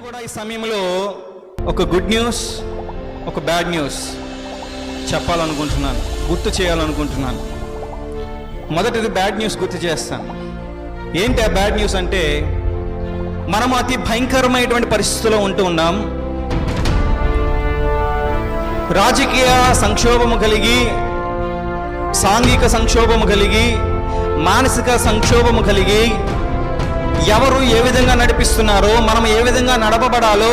కూడా ఈ సమయంలో ఒక గుడ్ న్యూస్, ఒక బ్యాడ్ న్యూస్ చెప్పాలనుకుంటున్నాను, గుర్తు చేయాలనుకుంటున్నాను. మొదటిది బ్యాడ్ న్యూస్ గుర్తు చేస్తాను. ఏంటి ఆ బ్యాడ్ న్యూస్ అంటే, మనం అతి భయంకరమైనటువంటి పరిస్థితుల్లో ఉంటూ ఉన్నాం. రాజకీయ సంక్షోభము కలిగి, సాంఘిక సంక్షోభము కలిగి, మానసిక సంక్షోభము కలిగి, ఎవరు ఏ విధంగా నడిపిస్తున్నారో, మనం ఏ విధంగా నడపబడాలో,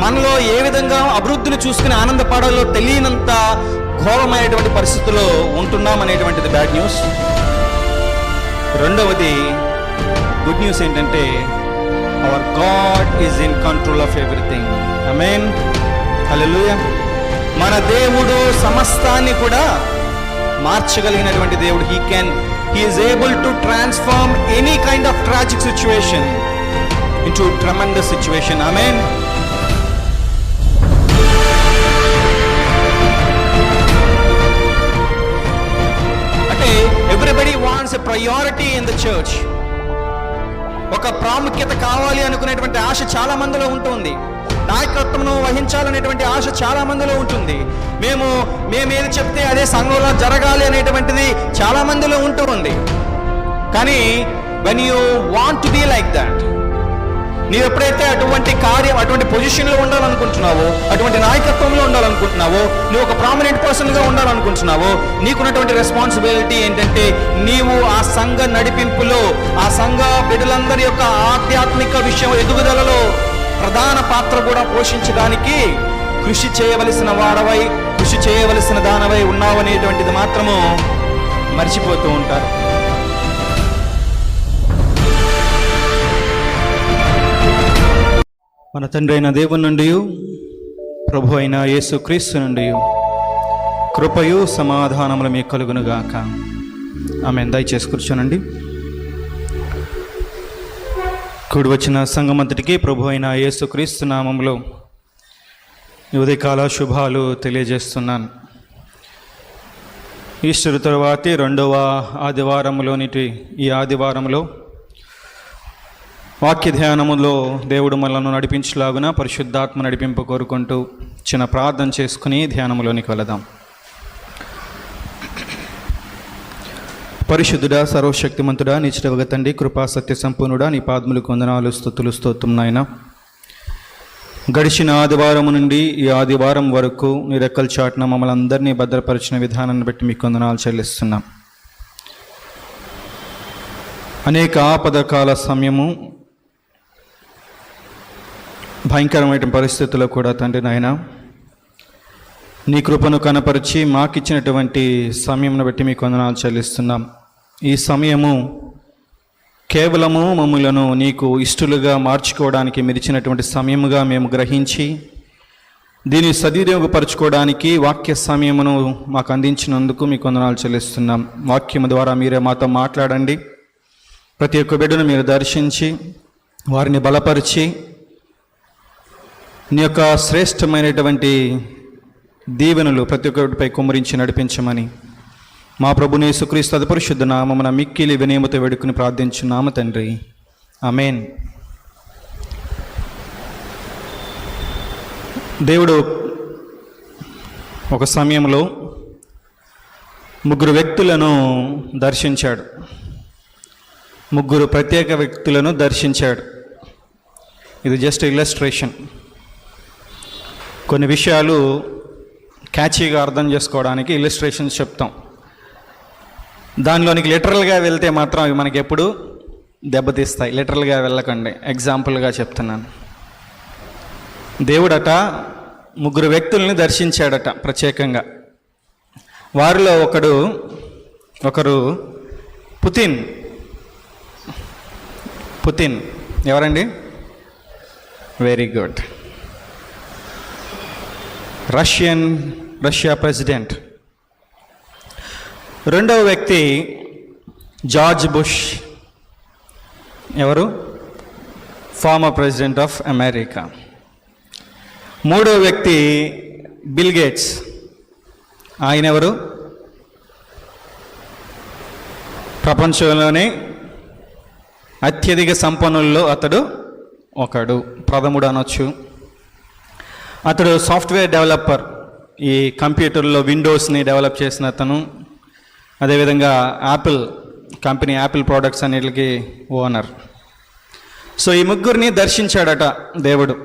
మనలో ఏ విధంగా అభివృద్ధిని చూసుకుని ఆనందపడాలో తెలియనంత ఘోరమైనటువంటి పరిస్థితుల్లో ఉంటున్నాం అనేటువంటిది బ్యాడ్ న్యూస్. రెండవది గుడ్ న్యూస్ ఏంటంటే, our God is in control of everything. Amen, hallelujah. మన దేవుడు సమస్తాన్ని కూడా మార్చగలిగినటువంటి దేవుడు. He is able to transform any kind of tragic situation into a tremendous situation. Amen. అంటే everybody wants a priority in the church. ఒక ప్రాముఖ్యత కావాలి అనుకునేటువంటి ఆశ చాలా మందిలో ఉంటుంది. నాయకత్వమును వహించాలనేటువంటి ఆశ చాలా మందిలో ఉంటుంది. మేము ఏది చెప్తే అదే సంఘంలో జరగాలి అనేటువంటిది చాలా మందిలో ఉంటుంది. కానీ when you want to be like that, నీవు ఎప్పుడైతే అటువంటి కార్యం, అటువంటి పొజిషన్లో ఉండాలనుకుంటున్నావో, అటువంటి నాయకత్వంలో ఉండాలనుకుంటున్నావో, నువ్వు ఒక ప్రామినెంట్ పర్సన్గా ఉండాలనుకుంటున్నావో, నీకున్నటువంటి రెస్పాన్సిబిలిటీ ఏంటంటే, నీవు ఆ సంఘ నడిపింపులో, ఆ సంఘ బిడ్డలందరి యొక్క ఆధ్యాత్మిక విషయం ఎదుగుదలలో ప్రధాన పాత్ర కూడా పోషించడానికి కృషి చేయవలసిన వాడవై, కృషి చేయవలసిన దానవై ఉన్నావనేటువంటిది మాత్రము మర్చిపోతూ ఉంటారు. మన తండ్రి అయిన దేవుని నుండి, ప్రభు అయిన యేసుక్రీస్తు నుండి కృపయు సమాధానములు మీకు కలుగునుగాక. ఆమేన్. దయచేసి కూర్చోనండి. కూడి వచ్చిన సంఘమంతటికి ప్రభు అయిన యేసుక్రీస్తు నామములో ఉదయకాల శుభాలు తెలియజేస్తున్నాను. ఈస్టర్ తరువాతి రెండవ ఆదివారంలోనిటి ఈ ఆదివారంలో వాక్య ధ్యానములో దేవుడు మనలను నడిపించలాగున పరిశుద్ధాత్మ నడిపింపు కోరుకుంటూ చిన్న ప్రార్థన చేసుకుని ధ్యానములోనికి వెళదాం. పరిశుద్ధుడా, సర్వశక్తిమంతుడా, నిశ్చయవగ తండ్రి, కృపా సత్య సంపూర్ణుడా, నీ పాదములకు వందనాలు, స్తుతులు, స్తోత్రం నాయన. గడిచిన ఆదివారం నుండి ఈ ఆదివారం వరకు నీ రెక్కల చాటున మమ్మల్ని అందరినీ భద్రపరిచిన విధానాన్ని బట్టి మీకు వందనాలు చెల్లిస్తున్నాం. అనేక ఆపదకాల సమయము, భయంకరమైన పరిస్థితుల్లో కూడా తండ్రి నాయన, నీ కృపను కనపరిచి మాకిచ్చినటువంటి సమయంను బట్టి మీకు వందనాలు చెల్లిస్తున్నాం. ఈ సమయము కేవలము మమ్ములను నీకు ఇష్టలుగా మార్చుకోవడానికి మెరిచినటువంటి సమయముగా మేము గ్రహించి, దీన్ని సద్వినియోగపరచుకోవడానికి వాక్య సమయమును మాకు అందించినందుకు మీకు వందనాలు చెల్లిస్తున్నాం. వాక్యము ద్వారా మీరే మాతో మాట్లాడండి. ప్రతి ఒక్క బిడ్డను మీరు దర్శించి వారిని బలపరిచి నీ యొక్క శ్రేష్టమైనటువంటి దీవెనలు ప్రతి ఒక్కరిపై కుమ్మరించి నడిపించమని మా ప్రభుని యేసుక్రీస్తు అతి పరిశుద్ధ నామమున మిక్కిలి వినయముతో వేడుకుని ప్రార్థించున్నాము తండ్రి. ఆమేన్. దేవుడు ఒక సమయంలో ముగ్గురు వ్యక్తులను దర్శించాడు. ముగ్గురు ప్రత్యేక వ్యక్తులను దర్శించాడు. ఇది జస్ట్ ఇల్లస్ట్రేషన్. కొన్ని విషయాలు క్యాచీగా అర్థం చేసుకోవడానికి ఇల్లస్ట్రేషన్స్ చెప్తాం. దానిలోనికి లిటరల్గా వెళ్తే మాత్రం అవి మనకి ఎప్పుడు దెబ్బతీస్తాయి. లిటరల్గా వెళ్ళకండి. ఎగ్జాంపుల్గా చెప్తున్నాను. దేవుడట ముగ్గురు వ్యక్తుల్ని దర్శించాడట ప్రత్యేకంగా. వారిలో ఒకరు పుతిన్. ఎవరండి? Very good. Russia president. రెండవ వ్యక్తి జార్జ్ బుష్. ఎవరు? Former president of America. మూడవ వ్యక్తి బిల్ గేట్స్. ఆయన ఎవరు? ప్రపంచంలోనే అత్యధిక సంపన్నుల్లో అతడు ఒకడు, ప్రథముడు అనొచ్చు. అతడు సాఫ్ట్వేర్ డెవలపర్, ఈ కంప్యూటర్లో విండోస్ని డెవలప్ చేసిన అతను. అదేవిధంగా యాపిల్ కంపెనీ, యాపిల్ ప్రోడక్ట్స్ అన్నిటికి ఓనర్. సో ఈ ముగ్గురిని దర్శించాడట దేవుడు.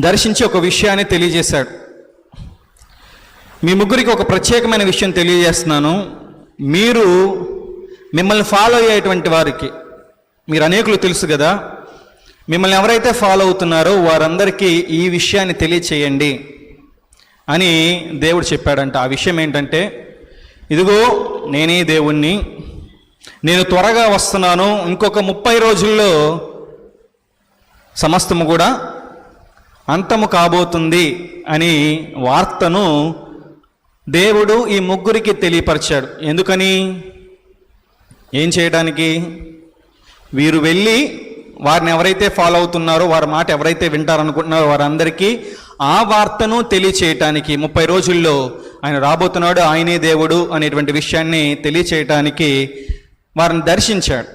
దర్శించి ఒక విషయాన్ని తెలియజేశాడు. మీ ముగ్గురికి ఒక ప్రత్యేకమైన విషయం తెలియజేస్తున్నాను. మీరు మిమ్మల్ని ఫాలో అయ్యేటువంటి వారికి, మీరు అనేకులు తెలుసు కదా, మిమ్మల్ని ఎవరైతే ఫాలో అవుతున్నారో వారందరికీ ఈ విషయాన్ని తెలియచేయండి అని దేవుడు చెప్పాడంట. ఆ విషయం ఏంటంటే, ఇదిగో నేనే దేవుణ్ణి, నేను త్వరగా వస్తున్నాను, ఇంకొక 30 రోజుల్లో సమస్తము కూడా అంతము కాబోతుంది అని వార్తను దేవుడు ఈ ముగ్గురికి తెలియపరిచాడు. ఎందుకని? ఏం చేయడానికి? వీరు వెళ్ళి వారిని ఎవరైతే ఫాలో అవుతున్నారో, వారి మాట ఎవరైతే వింటారనుకుంటున్నారో వారందరికీ ఆ వార్తను తెలియచేయటానికి, 30 రోజుల్లో ఆయన రాబోతున్నాడు, ఆయనే దేవుడు అనేటువంటి విషయాన్ని తెలియచేయటానికి వారిని దర్శించాడు.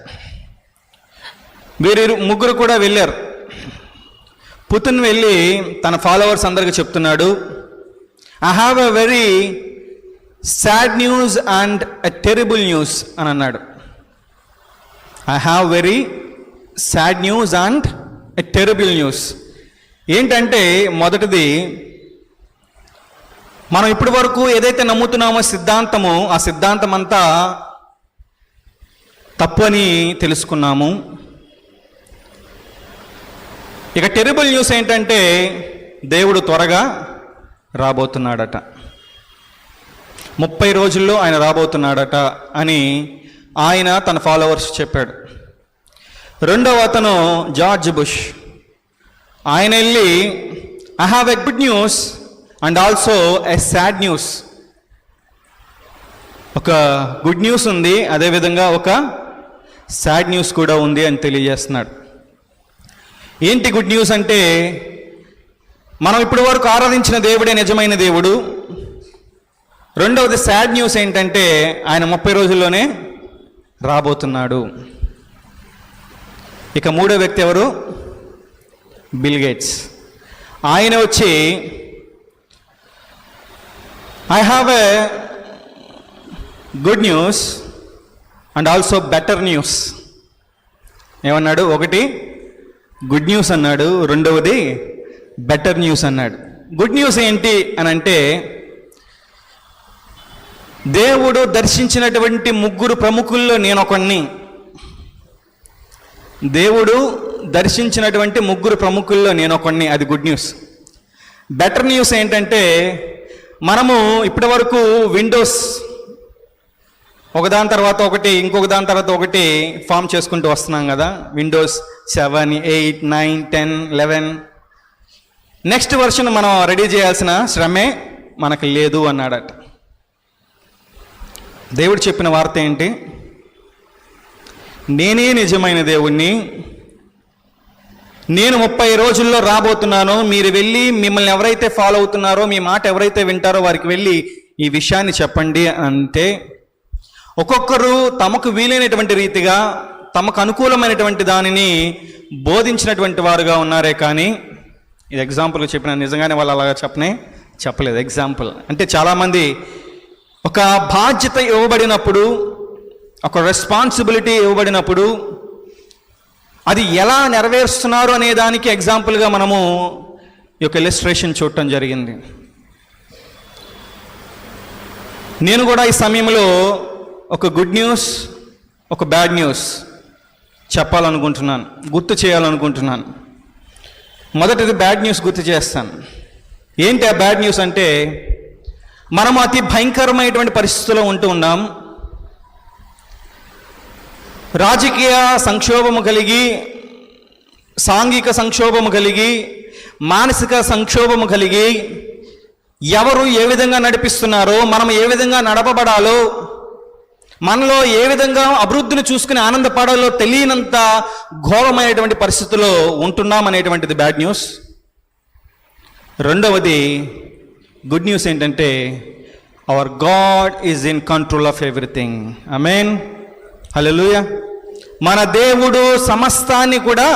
వీరు ముగ్గురు కూడా వెళ్ళారు. పుతిన్ వెళ్ళి తన ఫాలోవర్స్ అందరికీ చెప్తున్నాడు, I have a very sad news and a terrible news అని అన్నాడు. I have very sad news and a terrible news. ఏంటంటే, మొదటిది, మనం ఇప్పటి వరకు ఏదైతే నమ్ముతున్నామో సిద్ధాంతము, ఆ సిద్ధాంతం అంతా తప్పు అని తెలుసుకున్నాము. ఇక టెరిబుల్ న్యూస్ ఏంటంటే, దేవుడు త్వరగా రాబోతున్నాడట, 30 రోజుల్లో ఆయన రాబోతున్నాడట అని ఆయన తన ఫాలోవర్స్ చెప్పాడు. రెండవ అతను జార్జ్ బుష్. ఆయన వెళ్ళి I have a good news and also a sad news. ఒక గుడ్ న్యూస్ ఉంది, అదేవిధంగా ఒక సాడ్ న్యూస్ కూడా ఉంది అని తెలియజేస్తున్నాడు. ఏంటి గుడ్ న్యూస్ అంటే, మనం ఇప్పటి వరకు ఆరాధించిన దేవుడే నిజమైన దేవుడు. రెండవది సాడ్ న్యూస్ ఏంటంటే, ఆయన 30 రోజుల్లోనే రాబోతున్నాడు. ఇక మూడో వ్యక్తి ఎవరు? Bill gates. ఆయన వచ్చి I have a good news and also better news. ఏమన్నాడు? ఒకటి గుడ్ న్యూస్ అన్నాడు, రెండవది బెటర్ న్యూస్ అన్నాడు. గుడ్ న్యూస్ ఏంటి అని అంటే, దేవుడు దర్శించినటువంటి ముగ్గురు ప్రముఖుల్లో నేను ఒకడిని. దేవుడు దర్శించినటువంటి ముగ్గురు ప్రముఖుల్లో నేను ఒకడిని, అది గుడ్ న్యూస్. బెటర్ న్యూస్ ఏంటంటే, మనము ఇప్పటి వరకు విండోస్ ఒకదాని తర్వాత ఒకటి, ఇంకొక దాని తర్వాత ఒకటి ఫామ్ చేసుకుంటూ వస్తున్నాం కదా. విండోస్ 7, 8, 9, 10, 11. నెక్స్ట్ వర్షన్ మనం రెడీ చేయాల్సిన శ్రమే మనకు లేదు అన్నాడట. దేవుడు చెప్పిన వార్త ఏంటి? నేనే నిజమైన దేవుణ్ణి, నేను 30 రోజుల్లో రాబోతున్నాను. మీరు వెళ్ళి మిమ్మల్ని ఎవరైతే ఫాలో అవుతున్నారో, మీ మాట ఎవరైతే వింటారో వారికి వెళ్ళి ఈ విషయాన్ని చెప్పండి అంటే, ఒక్కొక్కరు తమకు వీలైనటువంటి రీతిగా తమకు అనుకూలమైనటువంటి దానిని బోధించినటువంటి వారుగా ఉన్నారే కానీ, ఇది ఎగ్జాంపుల్గా చెప్పిన, నిజంగానే వాళ్ళు అలాగా చెప్పలేదు. ఎగ్జాంపుల్ అంటే, చాలామంది ఒక బాధ్యత ఇవ్వబడినప్పుడు, ఒక రెస్పాన్సిబిలిటీ ఇవ్వబడినప్పుడు అది ఎలా నెరవేరుస్తున్నారు అనే దానికి ఎగ్జాంపుల్గా మనము ఈ యొక్క ఇల్లస్ట్రేషన్ చూడటం జరిగింది. నేను కూడా ఈ సమయంలో ఒక గుడ్ న్యూస్, ఒక బ్యాడ్ న్యూస్ చెప్పాలనుకుంటున్నాను, గుర్తు చేయాలనుకుంటున్నాను. మొదటిది బ్యాడ్ న్యూస్ గుర్తు చేస్తాను. ఏంటి ఆ బ్యాడ్ న్యూస్ అంటే, మనము అతి భయంకరమైనటువంటి పరిస్థితుల్లో ఉంటూ ఉన్నాం. రాజకీయ సంక్షోభము కలిగి, సాంఘిక సంక్షోభము కలిగి, మానసిక సంక్షోభము కలిగి, ఎవరు ఏ విధంగా నడిపిస్తున్నారో, మనం ఏ విధంగా నడపబడాలో, మనలో ఏ విధంగా అభివృద్ధిని చూసుకుని ఆనందపడాలో తెలియనంత ఘోరమైనటువంటి పరిస్థితుల్లో ఉంటున్నాం అనేటువంటిది బ్యాడ్ న్యూస్. రెండవది గుడ్ న్యూస్ ఏంటంటే, our God is in control of everything. Amen, hallelujah. మన దేవుడు సమస్తాన్ని కూడా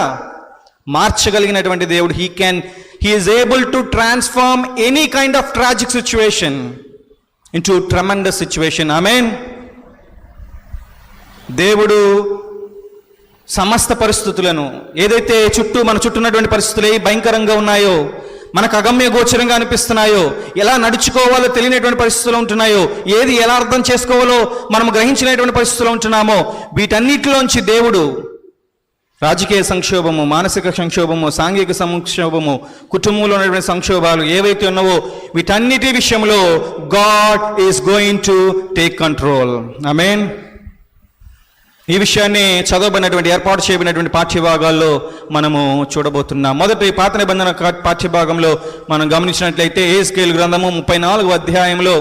మార్చగలిగినటువంటి దేవుడు. He is able to transform any kind of tragic situation into tremendous situation. Amen. దేవుడు సమస్త పరిస్థితులను, ఏదైతే మన చుట్టూ ఉన్నటువంటి పరిస్థితులు ఏ భయంకరంగా ఉన్నాయో, మనకు అగమ్య గోచరంగా అనిపిస్తున్నాయో, ఎలా నడుచుకోవాలో తెలియనటువంటి పరిస్థితులు ఉంటున్నాయో, ఏది ఎలా అర్థం చేసుకోవాలో మనం గ్రహించినటువంటి పరిస్థితులు ఉంటున్నామో, వీటన్నిటిలోంచి దేవుడు రాజకీయ సంక్షోభము, మానసిక సంక్షోభము, సాంఘిక సంక్షోభము, కుటుంబంలో ఉన్నటువంటి సంక్షోభాలు ఏవైతే ఉన్నావో వీటన్నిటి విషయంలో God is going to take control. Amen. ఈ విషయాన్ని చదవబడినటువంటి ఏర్పాటు చేయబడినటువంటి పాఠ్యభాగాల్లో మనము చూడబోతున్నాం. మొదటి పాత నిబంధన పాఠ్యభాగంలో మనం గమనించినట్లయితే యెహెజ్కేలు గ్రంథము 34వ అధ్యాయంలో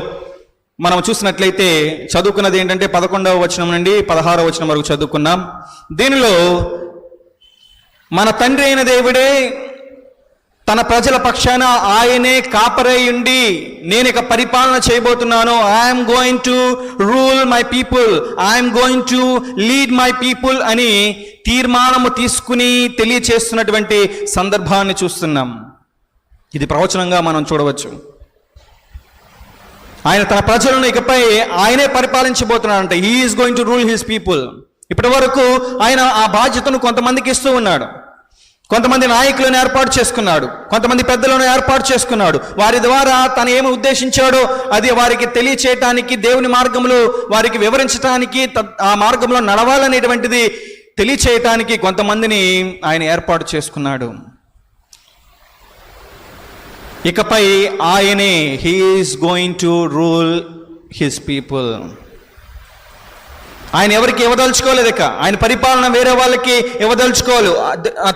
మనం చూసినట్లయితే చదువుకున్నది ఏంటంటే 11వ వచనం నుండి 16వ వచనం వరకు చదువుకున్నాం. దీనిలో మన తండ్రి అయిన దేవుడే తన ప్రజల పక్షాన ఆయనే కాపరై ఉండి నేను ఇక పరిపాలన చేయబోతున్నాను, I'm going to rule my people, I'm going to lead my people అని తీర్మానము తీసుకుని తెలియచేస్తున్నటువంటి సందర్భాన్ని చూస్తున్నాం. ఇది ప్రవచనంగా మనం చూడవచ్చు. ఆయన తన ప్రజలను ఇకపై ఆయనే పరిపాలించబోతున్నాడంట. He is going to rule his people. ఇప్పటి వరకు ఆయన ఆ బాధ్యతను కొంతమందికి ఇస్తూ ఉన్నాడు, కొంతమంది నాయకులను ఏర్పాటు చేసుకున్నాడు, కొంతమంది పెద్దలను ఏర్పాటు చేసుకున్నాడు. వారి ద్వారా తను ఏమి ఉద్దేశించాడో అది వారికి తెలియచేయటానికి, దేవుని మార్గంలో వారికి వివరించడానికి, ఆ మార్గంలో నడవాలనేటువంటిది తెలియచేయటానికి కొంతమందిని ఆయన ఏర్పాటు చేసుకున్నాడు. ఇకపై ఆయనే he is going to rule his people. ఆయన ఎవరికి ఇవ్వదలుచుకోలేదు, ఇక ఆయన పరిపాలన వేరే వాళ్ళకి ఇవ్వదలుచుకోలేదు,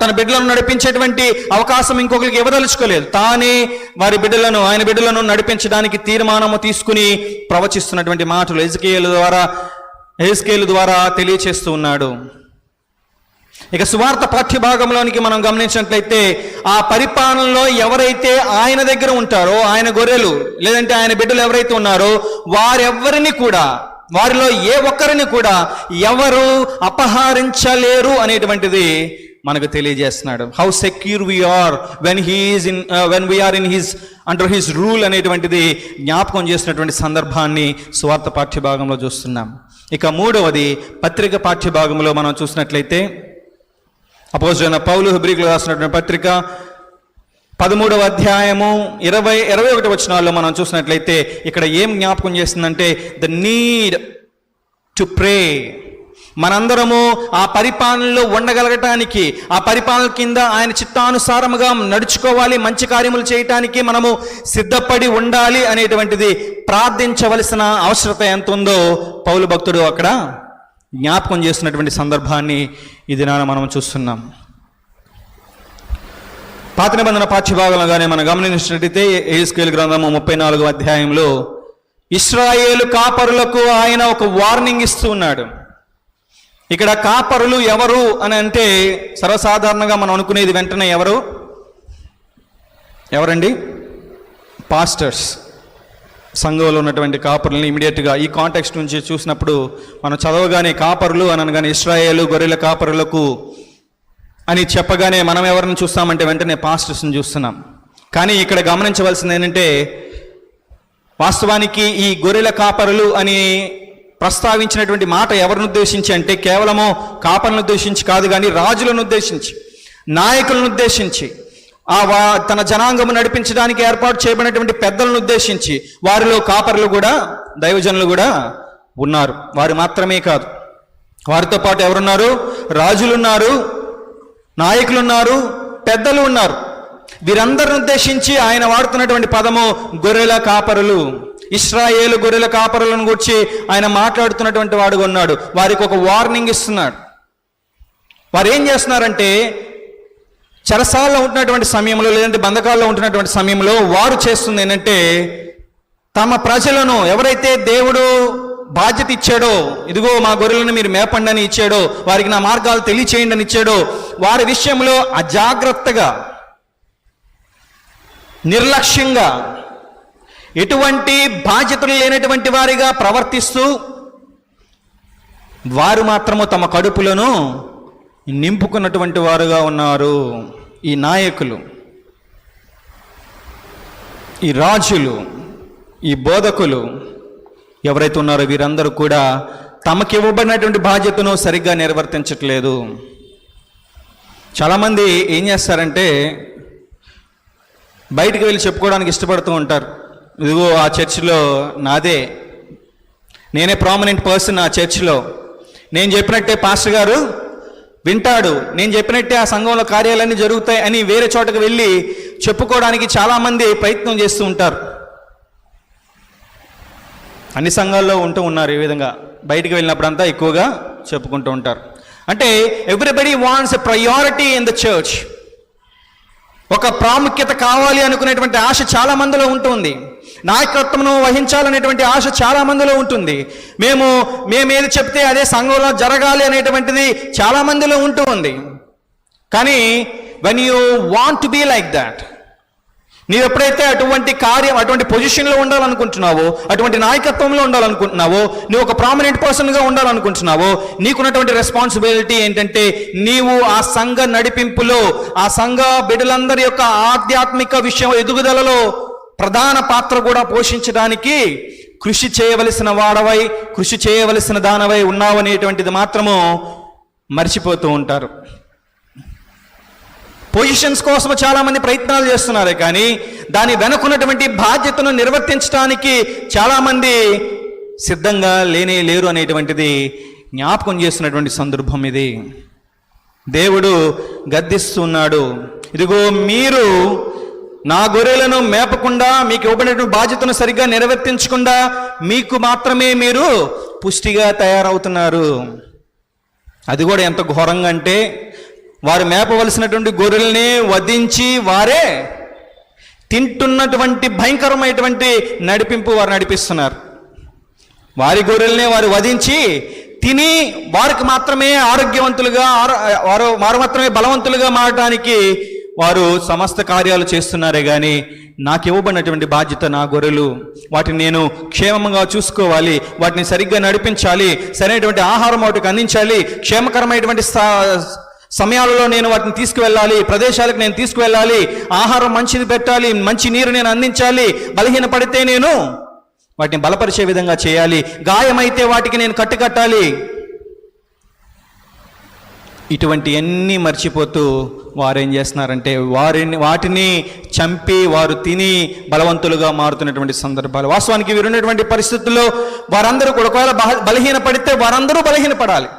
తన బిడ్డలను నడిపించేటువంటి అవకాశం ఇంకొకరికి ఇవ్వదలుచుకోలేదు. తానే ఆయన బిడ్డలను నడిపించడానికి తీర్మానము తీసుకుని ప్రవచిస్తున్నటువంటి మాటలు యెహెజ్కేలు ద్వారా తెలియచేస్తూ ఉన్నాడు. ఇక సువార్త పాఠ్యభాగంలోనికి మనం గమనించినట్లయితే ఆ పరిపాలనలో ఎవరైతే ఆయన దగ్గర ఉంటారో, ఆయన గొర్రెలు లేదంటే ఆయన బిడ్డలు ఎవరైతే ఉన్నారో వారిలో ఏ ఒక్కరిని కూడా ఎవరు అపహరించలేరు అనేటువంటిది మనకు తెలియజేస్తున్నాడు. How secure we are when we are in his under his rule అనేటువంటిది జ్ఞాపకం చేసినటువంటి సందర్భాన్ని సువార్త పాఠ్యభాగంలో చూస్తున్నాం. ఇక మూడవది పత్రిక పాఠ్యభాగంలో మనం చూసినట్లయితే అపోస్తలుడైన పౌలు హెబ్రీయులకు రాసినటువంటి పత్రిక 13వ అధ్యాయము 21 వచనాల్లో మనం చూసినట్లయితే ఇక్కడ ఏం జ్ఞాపకం చేస్తుందంటే ద నీడ్ టు ప్రే. మనందరము ఆ పరిపాలనలో ఉండగలగటానికి, ఆ పరిపాలన కింద ఆయన చిత్తానుసారముగా నడుచుకోవాలి, మంచి కార్యములు చేయటానికి మనము సిద్ధపడి ఉండాలి అనేటువంటిది ప్రార్థించవలసిన అవసరత ఎంత ఉందో పౌలు భక్తుడు అక్కడ జ్ఞాపకం చేస్తున్నటువంటి సందర్భాన్ని ఈ దినాన మనం చూస్తున్నాం. పాత నిబంధన పాఠ్యభాగంలోగానే మనం గమనించినట్లయితే యెహెజ్కేలు గ్రంథము 34వ అధ్యాయంలో ఇశ్రాయేలు కాపరులకు ఆయన ఒక వార్నింగ్ ఇస్తూ ఉన్నాడు. ఇక్కడ కాపరులు ఎవరు అని అంటే సర్వసాధారణంగా మనం అనుకునేది వెంటనే ఎవరండి? పాస్టర్స్. సంఘంలో ఉన్నటువంటి కాపరులని ఇమీడియట్గా ఈ కాంటెక్స్ట్ నుంచి చూసినప్పుడు మనం చదవగానే కాపరులు అని అనగానే ఇశ్రాయేలు గొర్రెల కాపరులకు అని చెప్పగానే మనం ఎవరిని చూస్తామంటే వెంటనే పాస్టర్స్ని చూస్తున్నాం. కానీ ఇక్కడ గమనించవలసింది ఏంటంటే వాస్తవానికి ఈ గొర్రెల కాపరులు అని ప్రస్తావించినటువంటి మాట ఎవరిని ఉద్దేశించి అంటే కేవలము కాపరులను ఉద్దేశించి కాదు, కానీ రాజులను ఉద్దేశించి, నాయకులను ఉద్దేశించి, తన జనాంగము నడిపించడానికి ఏర్పాటు చేయబడినటువంటి పెద్దలను ఉద్దేశించి వారిలో కాపరులు కూడా, దైవజనులు కూడా ఉన్నారు. వారు మాత్రమే కాదు, వారితో పాటు ఎవరున్నారు? రాజులున్నారు, నాయకులున్నారు, పెద్దలు ఉన్నారు. వీరందరిని ఉద్దేశించి ఆయన వాడుతున్నటువంటి పదము గొర్రెల కాపరులు. ఇశ్రాయేలు గొర్రెల కాపరులను గురించి ఆయన మాట్లాడుతున్నటువంటి వాడుగా ఉన్నాడు. వారికి ఒక వార్నింగ్ ఇస్తున్నాడు. వారు ఏం చేస్తున్నారంటే చెరసాల్లో ఉంటున్నటువంటి సమయంలో లేదంటే బంధకాల్లో ఉంటున్నటువంటి సమయంలో వారు చేస్తుంది ఏంటంటే తమ ప్రజలను ఎవరైతే దేవుడు బాధ్యత ఇచ్చాడో, ఇదిగో మా గొర్రెలను మీరు మేపండి అని ఇచ్చాడో, వారికి నా మార్గాలు తెలియచేయండి అని ఇచ్చాడో, వారి విషయంలో అజాగ్రత్తగా, నిర్లక్ష్యంగా, ఎటువంటి బాధ్యతలు లేనటువంటి వారిగా ప్రవర్తిస్తూ వారు మాత్రము తమ కడుపులను నింపుకున్నటువంటి వారుగా ఉన్నారు. ఈ నాయకులు, ఈ రాజులు, ఈ బోధకులు ఎవరైతే ఉన్నారో వీరందరూ కూడా తమకి ఇవ్వబడినటువంటి బాధ్యతను సరిగ్గా నిర్వర్తించట్లేదు. చాలామంది ఏం చేస్తారంటే బయటికి వెళ్ళి చెప్పుకోవడానికి ఇష్టపడుతూ ఉంటారు. ఇదిగో ఆ చర్చిలో నాదే, నేనే ప్రామినెంట్ పర్సన్ ఆ చర్చిలో, నేను చెప్పినట్టే పాస్టర్ గారు వింటాడు, నేను చెప్పినట్టే ఆ సంఘంలో కార్యాలన్నీ జరుగుతాయి అని వేరే చోటకు వెళ్ళి చెప్పుకోవడానికి చాలామంది ప్రయత్నం చేస్తూ ఉంటారు. అన్ని సంఘాల్లో ఉన్నారు ఈ విధంగా. బయటికి వెళ్ళినప్పుడంతా ఎక్కువగా చెప్పుకుంటూ ఉంటారు. అంటే everybody wants a priority in the church. ఒక ప్రాముఖ్యత కావాలి అనుకునేటువంటి ఆశ చాలా మందిలో ఉంటుంది. నాయకత్వమును వహించాలనేటువంటి ఆశ చాలా మందిలో ఉంటుంది. మేమేది చెప్తే అదే సంఘంలో జరగాలి అనేటువంటిది చాలా మందిలో ఉంటుంది. కానీ when you want to be like that, నీవు ఎప్పుడైతే అటువంటి కార్యం, అటువంటి పొజిషన్లో ఉండాలనుకుంటున్నావో, అటువంటి నాయకత్వంలో ఉండాలనుకుంటున్నావో, నువ్వు ఒక ప్రామినెంట్ పర్సన్గా ఉండాలనుకుంటున్నావో, నీకున్నటువంటి రెస్పాన్సిబిలిటీ ఏంటంటే నీవు ఆ సంఘ నడిపింపులో, ఆ సంఘ బిడ్డలందరి యొక్క ఆధ్యాత్మిక విషయం ఎదుగుదలలో ప్రధాన పాత్ర కూడా పోషించడానికి కృషి చేయవలసిన వాడవై, కృషి చేయవలసిన దానవై ఉన్నావనేటువంటిది మాత్రము మర్చిపోతూ ఉంటారు. పొజిషన్స్ కోసం చాలామంది ప్రయత్నాలు చేస్తున్నారే కానీ దాని వెనుకున్నటువంటి బాధ్యతను నిర్వర్తించడానికి చాలామంది సిద్ధంగా లేరు అనేటువంటిది జ్ఞాపకం చేస్తున్నటువంటి సందర్భం ఇది. దేవుడు గద్దిస్తున్నాడు, ఇదిగో మీరు నా గొర్రెలను మేపకుండా, మీకు ఇవ్వబడినటువంటి బాధ్యతను సరిగ్గా నిర్వర్తించకుండా మీకు మాత్రమే మీరు పుష్టిగా తయారవుతున్నారు. అది కూడా ఎంత ఘోరంగా అంటే వారు మేపవలసినటువంటి గొర్రెల్ని వధించి వారే తింటున్నటువంటి భయంకరమైనటువంటి నడిపింపు వారు నడిపిస్తున్నారు. వారి గొర్రెల్ని వారు వధించి తిని వారికి మాత్రమే ఆరోగ్యవంతులుగా, వారు మాత్రమే బలవంతులుగా మారడానికి వారు సమస్త కార్యాలు చేస్తున్నారే కానీ నాకు ఇవ్వబడినటువంటి బాధ్యత నా గొర్రెలు, వాటిని నేను క్షేమంగా చూసుకోవాలి, వాటిని సరిగ్గా నడిపించాలి, సరైనటువంటి ఆహారం వాటికి అందించాలి, క్షేమకరమైనటువంటి సమయాలలో నేను వాటిని తీసుకువెళ్ళాలి, ప్రదేశాలకు నేను తీసుకువెళ్ళాలి, ఆహారం మంచిది పెట్టాలి, మంచి నీరు నేను అందించాలి, బలహీన పడితే నేను వాటిని బలపరిచే విధంగా చేయాలి, గాయమైతే వాటికి నేను కట్టాలి. ఇటువంటి అన్నీ మర్చిపోతూ వారు ఏం చేస్తున్నారంటే వాటిని చంపి వారు తిని బలవంతులుగా మారుతున్నటువంటి సందర్భాలు. వాస్తవానికి వీరున్నటువంటి పరిస్థితుల్లో వారందరూ కూడా ఒకవేళ బలహీన పడితే వారందరూ బలహీనపడాలి.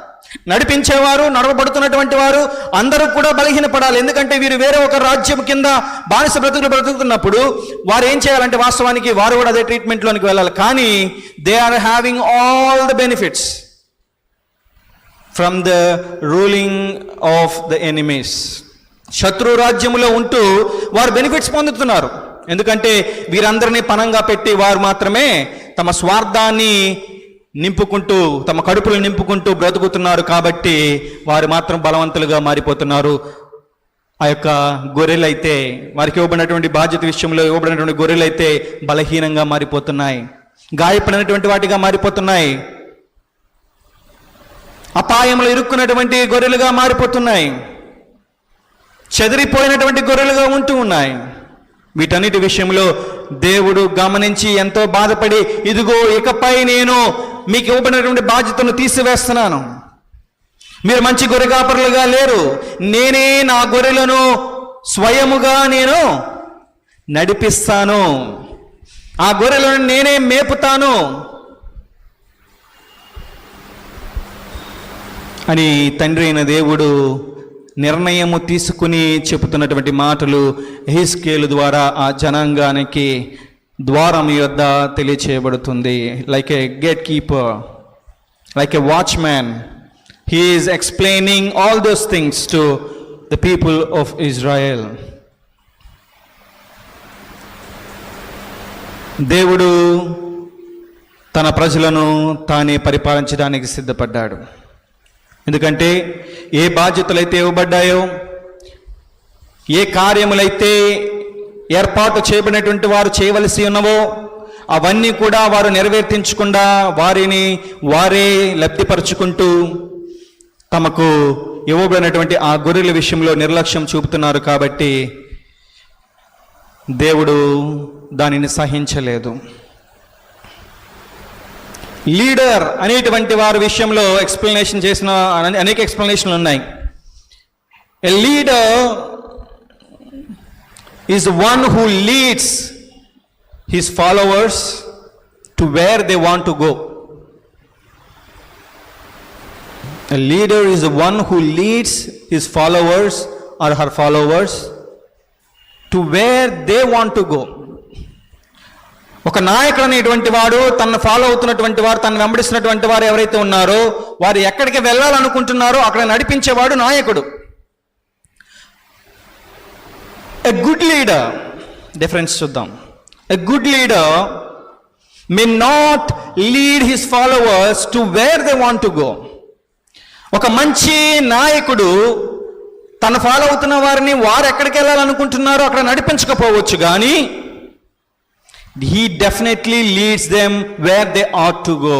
నడిపించేవారు, నడవబడుతున్నటువంటి వారు అందరూ కూడా బలహీనపడాలి. ఎందుకంటే వీరు వేరే ఒక రాజ్యం కింద బానిస బ్రతుకుతున్నప్పుడు వారు ఏం చేయాలంటే వాస్తవానికి వారు కూడా అదే ట్రీట్మెంట్లోనికి వెళ్ళాలి. కానీ they are having all the benefits from the ruling of the enemies. శత్రు రాజ్యములో ఉంటూ వారు బెనిఫిట్స్ పొందుతున్నారు. ఎందుకంటే వీరందరినీ పణంగా పెట్టి వారు మాత్రమే తమ స్వార్థాన్ని నింపుకుంటూ, తమ కడుపులు నింపుకుంటూ బ్రతుకుతున్నారు. కాబట్టి వారు మాత్రం బలవంతులుగా మారిపోతున్నారు. ఆ యొక్క గొర్రెలైతే, వారికి ఇవ్వబడినటువంటి బాధ్యత విషయంలో ఇవ్వబడినటువంటి గొర్రెలైతే బలహీనంగా మారిపోతున్నాయి, గాయపడినటువంటి వాటిగా మారిపోతున్నాయి, అపాయంలో ఇరుక్కున్నటువంటి గొర్రెలుగా మారిపోతున్నాయి, చెదిరిపోయినటువంటి గొర్రెలుగా ఉంటూ ఉన్నాయి. వీటన్నిటి విషయంలో దేవుడు గమనించి ఎంతో బాధపడి, ఇదిగో ఇకపై నేను మీకు ఇవ్వబడినటువంటి బాధ్యతను తీసివేస్తున్నాను, మీరు మంచి గొర్రె కాపరులుగా లేరు, నేనే నా గొర్రెలను స్వయముగా నేను నడిపిస్తాను, ఆ గొర్రెలను నేనే మేపుతాను అని తండ్రి అయిన దేవుడు నిర్ణయము తీసుకుని చెబుతున్నటువంటి మాటలు యెహెజ్కేలు ద్వారా ఆ జనాంగానికి ద్వారం యొద్ద తెలియచేయబడుతుంది. Like a gate keeper, like a watchman, he is explaining all those things to the people of Israel. దేవుడు తన ప్రజలను తానే పరిపాలించడానికి సిద్ధపడ్డాడు. ఎందుకంటే ఏ బాధ్యతలైతే ఇవ్వబడ్డాయో, ఏ కార్యములైతే ఏర్పాటు చేయబడినటువంటి వారు చేయవలసి ఉన్నవో అవన్నీ కూడా వారు నెరవేర్తించకుండా వారిని వారే లబ్ధిపరుచుకుంటూ తమకు ఇవ్వబడినటువంటి ఆ గొర్రెల విషయంలో నిర్లక్ష్యం చూపుతున్నారు కాబట్టి దేవుడు దానిని సహించలేదు. లీడర్ అనేటువంటి వారి విషయంలో ఎక్స్ప్లెనేషన్ చేసిన అనేక ఎక్స్ప్లెనేషన్లు ఉన్నాయి. A leader is one who leads his followers to where they want to go. A leader is the one who leads his followers or her followers to where they want to go. ఒక నాయకుడు అనేటువంటి వాడు తనను follow అవుతున్నటువంటి వారు, తనను వెంబడిస్తున్నటువంటి వారు ఎవరైతే ఉన్నారో వారు ఎక్కడికి వెళ్ళాలనుకుంటున్నారో అక్కడ నడిపించేవాడు నాయకుడు. A good leader, డిఫరెన్స్ చూద్దాం. A good leader may not lead his followers to where they want to go. ఒక మంచి నాయకుడు తను ఫాలో అవుతున్న వారిని వారు ఎక్కడికి వెళ్ళాలనుకుంటున్నారో అక్కడ నడిపించకపోవచ్చు, కానీ he definitely leads them where they ought to go.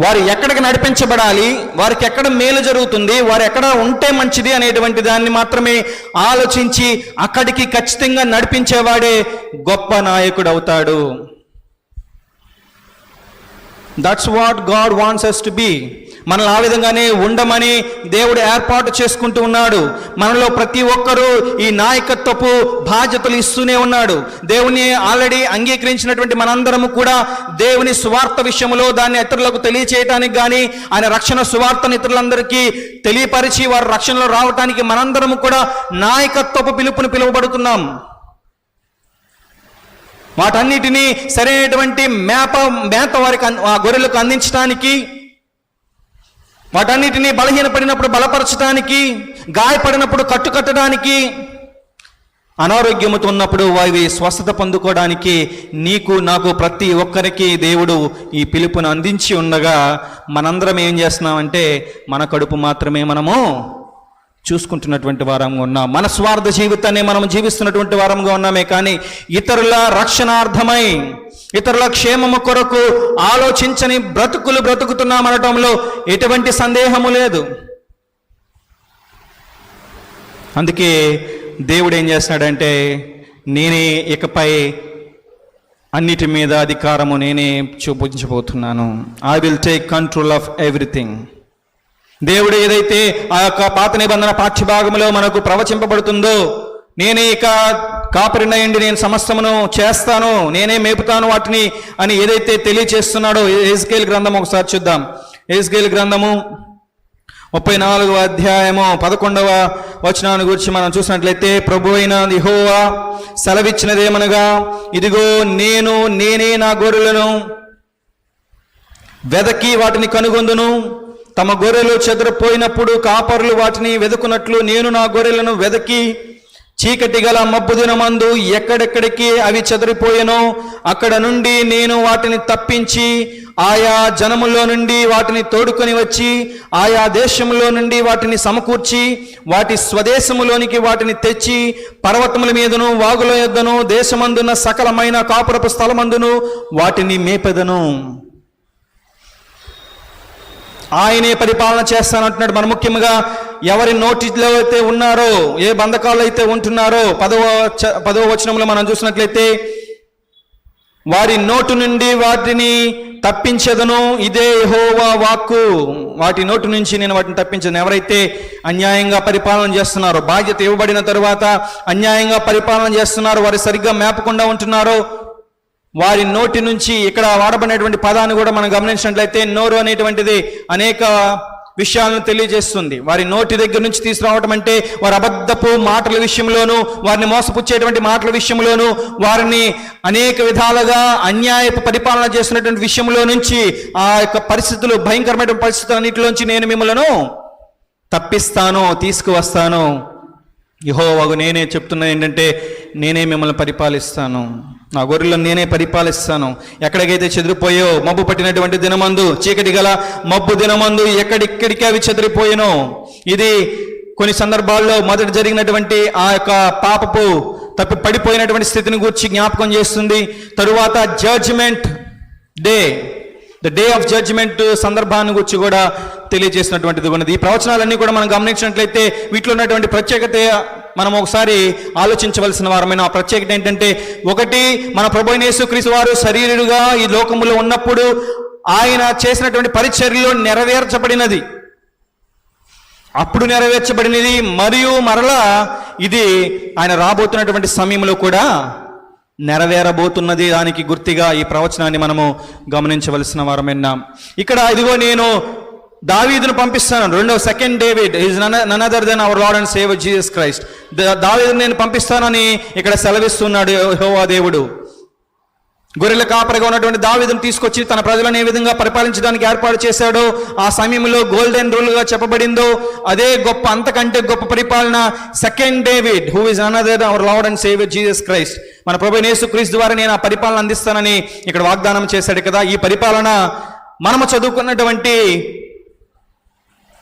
వారు ఎక్కడికి నడిపించబడాలి, వారికి ఎక్కడ మేలు జరుగుతుంది, వారు ఎక్కడ ఉంటే మంచిది అనేటువంటి దాన్ని మాత్రమే ఆలోచించి అక్కడికి ఖచ్చితంగా నడిపించేవాడే గొప్ప నాయకుడు అవుతాడు. That's what God wants us to be. మనల్ని ఆ విధంగానే ఉండమని దేవుడు ఏర్పాటు చేసుకుంటూ ఉన్నాడు. మనలో ప్రతి ఒక్కరూ ఈ నాయకత్వపు బాధ్యతలు ఇస్తూనే ఉన్నాడు. దేవుని ఆల్రెడీ అంగీకరించినటువంటి మనందరము కూడా దేవుని సువార్త విషయంలో దాన్ని ఇతరులకు తెలియచేయటానికి కానీ, ఆయన రక్షణ సువార్తను ఇతరులందరికీ తెలియపరిచి వారు రక్షణలో రావటానికి మనందరము కూడా నాయకత్వపు పిలుపుని పిలువబడుతున్నాం. వాటన్నిటినీ సరైనటువంటి మేత వారికి ఆ గొర్రెలకు అందించడానికి, వాటన్నిటినీ బలహీనపడినప్పుడు బలపరచడానికి, గాయపడినప్పుడు కట్టుకట్టడానికి, అనారోగ్యముతో ఉన్నప్పుడు అవి స్వస్థత పొందుకోవడానికి నీకు నాకు ప్రతి ఒక్కరికి దేవుడు ఈ పిలుపును అందించి ఉండగా మనందరం ఏం చేస్తున్నామంటే మన కడుపు మాత్రమే మనము చూసుకుంటున్నటువంటి వారంగా ఉన్నాం. మన స్వార్థ జీవితాన్ని మనం జీవిస్తున్నటువంటి వారంగా ఉన్నామే కానీ ఇతరుల రక్షణార్థమై, ఇతరుల క్షేమము కొరకు ఆలోచించని బ్రతుకులు బ్రతుకుతున్నామనటంలో ఎటువంటి సందేహము లేదు. అందుకే దేవుడు ఏం చేస్తున్నాడంటే, నేనే ఇకపై అన్నిటి మీద అధికారము నేనే చూపించబోతున్నాను. I will take control of everything. దేవుడు ఏదైతే ఆ యొక్క పాత నిబంధన పాఠ్యభాగంలో మనకు ప్రవచింపబడుతుందో, నేనే ఇక కాపరినయండి, నేను సమస్తమును చేస్తాను, నేనే మేపుతాను వాటిని అని ఏదైతే తెలియచేస్తున్నాడో, యెహెజ్కేలు గ్రంథం ఒకసారి చూద్దాం. యెహెజ్కేలు గ్రంథము 34వ అధ్యాయము 11వ వచనాన్ని గురించి మనం చూసినట్లయితే, ప్రభు అయిన యెహోవా సెలవిచ్చినదేమనగా, ఇదిగో నేనే నా గొర్రెలను వెదకి వాటిని కనుగొందును. తమ గొర్రెలు చెదరిపోయినప్పుడు కాపరులు వాటిని వెదుకున్నట్లు నేను నా గొర్రెలను వెదకి చీకటి గల మబ్బు దినమందు ఎక్కడెక్కడికి అవి చెదరిపోయెనో అక్కడ నుండి నేను వాటిని తప్పించి ఆయా జనములో నుండి వాటిని తోడుకొని వచ్చి ఆయా దేశములో నుండి వాటిని సమకూర్చి వాటి స్వదేశములోనికి వాటిని తెచ్చి పర్వతముల మీదను వాగుల యొద్దను దేశమందున్న సకలమైన కాపురపు స్థలమందును వాటిని మేపెదను. ఆయనే పరిపాలన చేస్తానంటున్నాడు. మనం ముఖ్యంగా ఎవరి నోటిలో అయితే ఉన్నారో, ఏ బంధకాలు అయితే ఉంటున్నారో 10వ వచనంలో మనం చూసినట్లయితే, వారి నోటు నుండి వాటిని తప్పించదను, ఇదే యెహోవా వాక్కు. వాటి నోటు నుంచి నేను వాటిని తప్పించను. ఎవరైతే అన్యాయంగా పరిపాలన చేస్తున్నారో, బాధ్యత ఇవ్వబడిన తరువాత అన్యాయంగా పరిపాలన చేస్తున్నారో, వారు సరిగ్గా మేపకుండా ఉంటున్నారో, వారి నోటి నుంచి, ఇక్కడ వాడబడినటువంటి పదాన్ని కూడా మనం గమనించినట్లయితే, నోరు అనేటువంటిది అనేక విషయాలను తెలియజేస్తుంది. వారి నోటి దగ్గర నుంచి తీసుకురావటం అంటే వారి అబద్ధపు మాటల విషయంలోనూ, వారిని మోసపుచ్చేటువంటి మాటల విషయంలోనూ, వారిని అనేక విధాలుగా అన్యాయపు పరిపాలన చేస్తున్నటువంటి విషయంలో నుంచి, ఆ యొక్క పరిస్థితులు, భయంకరమైన పరిస్థితులు అన్నిటిలోంచి నేను మిమ్మల్ని తప్పిస్తాను, తీసుకువస్తాను. యెహోవాకు నేనే చెప్తున్నది ఏంటంటే, నేనే మిమ్మల్ని పరిపాలిస్తాను, నా గొర్రెలను నేనే పరిపాలిస్తాను. ఎక్కడికైతే చెదిరిపోయో, మబ్బు పట్టినటువంటి దినమందు, చీకటి గల మబ్బు దినమందు ఎక్కడిక్కడికి అవి చెదిరిపోయానో, ఇది కొన్ని సందర్భాల్లో మొదట జరిగినటువంటి ఆ యొక్క పాపపు తప్పి పడిపోయినటువంటి స్థితిని గురించి జ్ఞాపకం చేస్తుంది. తరువాత judgement day, the day of judgement సందర్భాన్ని గురించి కూడా తెలియజేసినటువంటిది ఉన్నది. ఈ ప్రవచనాలన్నీ కూడా మనం గమనించినట్లయితే వీటిలో ఉన్నటువంటి ప్రత్యేకత మనం ఒకసారి ఆలోచించవలసిన వారమైన. ఆ ప్రత్యేకత ఏంటంటే, ఒకటి, మన ప్రభువైన యేసుక్రీస్తు వారు శరీరుగా ఈ లోకములో ఉన్నప్పుడు ఆయన చేసినటువంటి పరిచర్యలో నెరవేర్చబడినది, అప్పుడు నెరవేర్చబడినది, మరియు మరలా ఇది ఆయన రాబోతున్నటువంటి సమయంలో కూడా నెరవేరబోతున్నది. దానికి గుర్తుగా ఈ ప్రవచనాన్ని మనము గమనించవలసిన వారమైనా. ఇక్కడ ఇదిగో నేను దావీదును పంపిస్తాను, second David is none other than our Lord and saviour Jesus Christ. దావీదును నేను పంపిస్తానని ఇక్కడ సెలవిస్తున్నాడు యెహోవా దేవుడు. గొర్రెల కాపరిగా ఉన్నటువంటి దావీదును తీసుకొచ్చి తన ప్రజలను ఏ విధంగా పరిపాలించడానికి ఏర్పాటు చేశాడో, ఆ సమయంలో గోల్డెన్ రూల్గా చెప్పబడిందో అదే గొప్ప, అంతకంటే గొప్ప పరిపాలన second David who is another our Lord and saviour Jesus Christ, మన ప్రభువైన యేసుక్రీస్తు ద్వారా నేను ఆ పరిపాలన అందిస్తానని ఇక్కడ వాగ్దానం చేశాడు కదా. ఈ పరిపాలన మనము చదువుకున్నటువంటి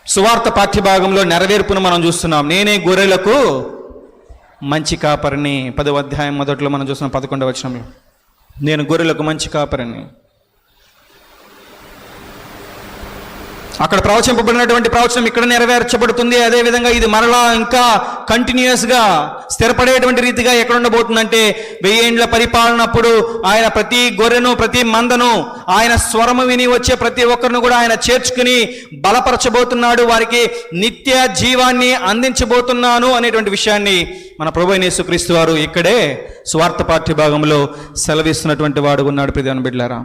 సువార్త పాఠ్యభాగంలో నెరవేర్పును మనం చూస్తున్నాం. నేనే గొర్రెలకు మంచి కాపరిని, 10వ అధ్యాయం మొదట్లో మనం చూస్తున్నాం 11వ వచనంలో, నేను గొర్రెలకు మంచి కాపరిని. అక్కడ ప్రవచింపబడినటువంటి ప్రవచనం ఇక్కడ నెరవేర్చబడుతుంది. అదేవిధంగా ఇది మరలా ఇంకా కంటిన్యూస్గా స్థిరపడేటువంటి రీతిగా ఎక్కడ ఉండబోతుందంటే, 1000 ఏండ్ల పరిపాలనప్పుడు ఆయన ప్రతి గొర్రెను, ప్రతి మందను, ఆయన స్వరము విని వచ్చే ప్రతి ఒక్కరిని కూడా ఆయన చేర్చుకుని బలపరచబోతున్నాడు, వారికి నిత్య జీవాన్ని అందించబోతున్నాను అనేటువంటి విషయాన్ని మన ప్రభువైన యేసుక్రీస్తు వారు ఇక్కడే స్వార్థ పాఠ్య భాగంలో సెలవిస్తున్నటువంటి వాడు ఉన్నాడు. ప్రియమైన బిడ్డలారా,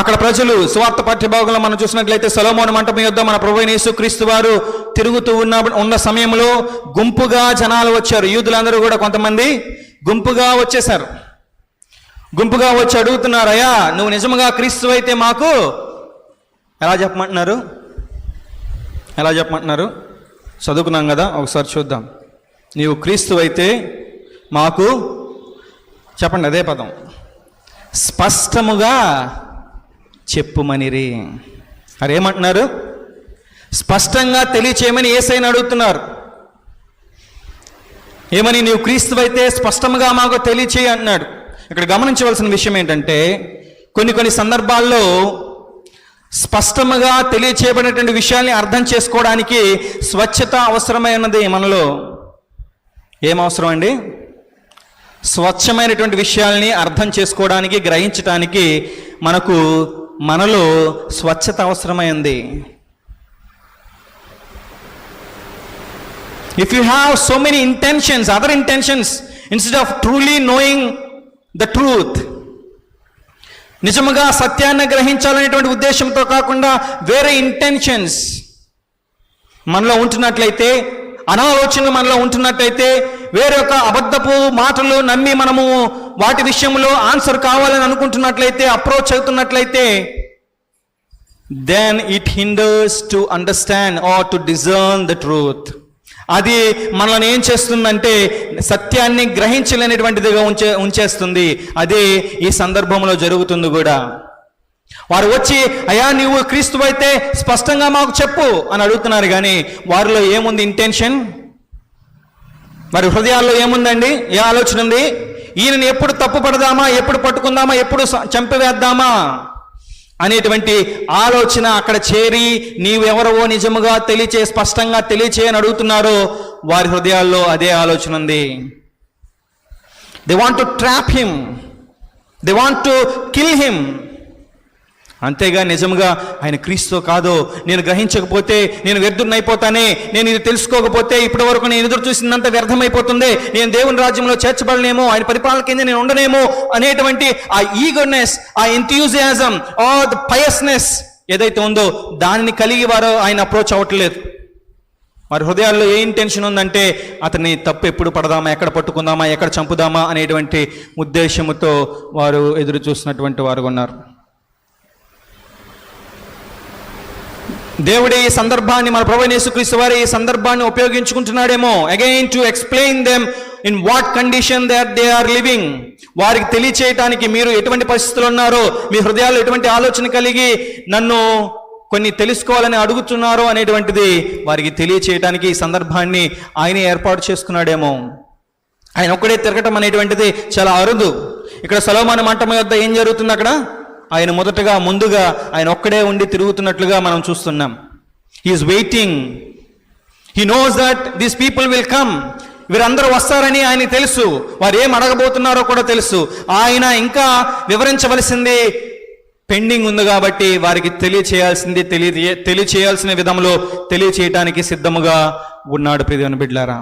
అక్కడ ప్రజలు సువార్త పాఠ్యభాగంలో మనం చూసినట్లయితే సొలొమోను మంటపం యొద్ద మన ప్రభువైన యేసుక్రీస్తు వారు తిరుగుతూ ఉన్న సమయంలో గుంపుగా జనాలు వచ్చారు. యూదులందరూ కూడా కొంతమంది గుంపుగా వచ్చేశారు. గుంపుగా వచ్చి అడుగుతున్నారు, అయ్యా నువ్వు నిజంగా క్రీస్తు అయితే మాకు ఎలా చెప్పమంటున్నారు? చదువుకున్నాం కదా, ఒకసారి చూద్దాం. నీవు క్రీస్తు అయితే మాకు చెప్పండి, అదే పదం, స్పష్టముగా చెప్పుమనిరి. అరేమంటున్నారు? స్పష్టంగా తెలియచేయమని యేసయ్యను అడుగుతున్నారు. ఏమని? నీవు క్రీస్తు అయితే స్పష్టంగా మాకు తెలియచేయి అంటున్నాడు. ఇక్కడ గమనించవలసిన విషయం ఏంటంటే, కొన్ని సందర్భాల్లో స్పష్టంగా తెలియచేయబడినటువంటి విషయాల్ని అర్థం చేసుకోవడానికి స్వచ్ఛత అవసరమైనది. మనలో ఏం అవసరం అండి? స్వచ్ఛమైనటువంటి విషయాల్ని అర్థం చేసుకోవడానికి, గ్రహించడానికి మనలో స్వచ్ఛత అవసరమైంది. If you have so many intentions, other intentions, instead of truly knowing the truth, నిజముగా సత్యాన్ని గ్రహించాలనేటువంటి ఉద్దేశంతో కాకుండా వేరే ఇంటెన్షన్స్ మనలో ఉంటున్నట్లయితే, అనాలోచనలు మనలో ఉంటున్నట్లయితే, వేరే ఒక అబద్ధపు మాటలు నమ్మి మనము వాటి విషయంలో ఆన్సర్ కావాలని అనుకుంటున్నట్లయితే, approach అవుతున్నట్లయితే, then it hinders to understand or to discern the truth. అది మనల్ని ఏం చేస్తుందంటే సత్యాన్ని గ్రహించలేనటువంటిదిగా ఉంచేస్తుంది. అదే ఈ సందర్భంలో జరుగుతుంది కూడా. వారు వచ్చి, అయ్యా నీవు క్రీస్తు అయితే స్పష్టంగా మాకు చెప్పు అని అడుగుతున్నారు. కానీ వారిలో ఏముంది ఇంటెన్షన్? వారి హృదయాల్లో ఏముందండి? ఏ ఆలోచన ఉంది? ఈయనని ఎప్పుడు తప్పు పడదామా, ఎప్పుడు పట్టుకుందామా, ఎప్పుడు చంపివేద్దామా అనేటువంటి ఆలోచన అక్కడ చేరి, నీవెవరవో నిజముగా స్పష్టంగా తెలియచేయని అడుగుతున్నారో వారి హృదయాల్లో అదే ఆలోచన ఉంది. They want to trap him, they want to kill him. అంతేగా నిజంగా ఆయన క్రీస్తు కాదో నేను గ్రహించకపోతే నేను వ్యర్థున్నైపోతానే, నేను ఇది తెలుసుకోకపోతే ఇప్పటి వరకు నేను ఎదురు చూసిందంతా వ్యర్థమైపోతుంది, నేను దేవుని రాజ్యంలో చేర్చబడలేమో, ఆయన పరిపాలన కింద నేను ఉండనేమో అనేటువంటి ఆ ఈగర్నెస్, ఆ ఎంథ్యూజియాజం, ద పయస్నెస్ ఏదైతే ఉందో దానిని కలిగి వారు ఆయన అప్రోచ్ అవ్వట్లేదు. వారి హృదయాల్లో ఏ ఇంటెన్షన్ ఉందంటే అతన్ని తప్పు ఎప్పుడు పడదామా, ఎక్కడ పట్టుకుందామా, ఎక్కడ చంపుదామా అనేటువంటి ఉద్దేశంతో వారు ఎదురు చూసినటువంటి వారు ఉన్నారు. దేవుడే ఈ సందర్భాన్ని, మన ప్రభువైన యేసుక్రీస్తు వారు ఈ సందర్భాన్ని ఉపయోగించుకుంటున్నాడేమో, again to explain them in what condition that they are living. వారికి తెలియచేయటానికి, మీరు ఎటువంటి పరిస్థితులు ఉన్నారో, మీ హృదయాల్లో ఎటువంటి ఆలోచన కలిగి నన్ను కొన్ని తెలుసుకోవాలని అడుగుతున్నారో అనేటువంటిది వారికి తెలియచేయటానికి ఈ సందర్భాన్ని ఆయన ఏర్పాటు చేసుకున్నాడేమో. ఆయన ఒక్కడే తిరగటం అనేటువంటిది చాలా అరుదు. ఇక్కడ సొలొమోను మంటపం యొద్ద ఏం జరుగుతుంది? అక్కడ ఆయన ముందుగా ఆయన ఒక్కడే ఉండి తిరుగుతున్నట్లుగా మనం చూస్తున్నాం. He is waiting. He knows that these people will come. వీరందరూ వస్తారని ఆయన తెలుసు. వారు ఏం అడగబోతున్నారో కూడా తెలుసు. ఆయన ఇంకా వివరించవలసింది పెండింగ్ ఉంది కాబట్టి వారికి తెలియచేయాల్సిన విధంలో తెలియచేయటానికి సిద్ధముగా ఉన్నాడు. ప్రియమైన బిడ్డలారా,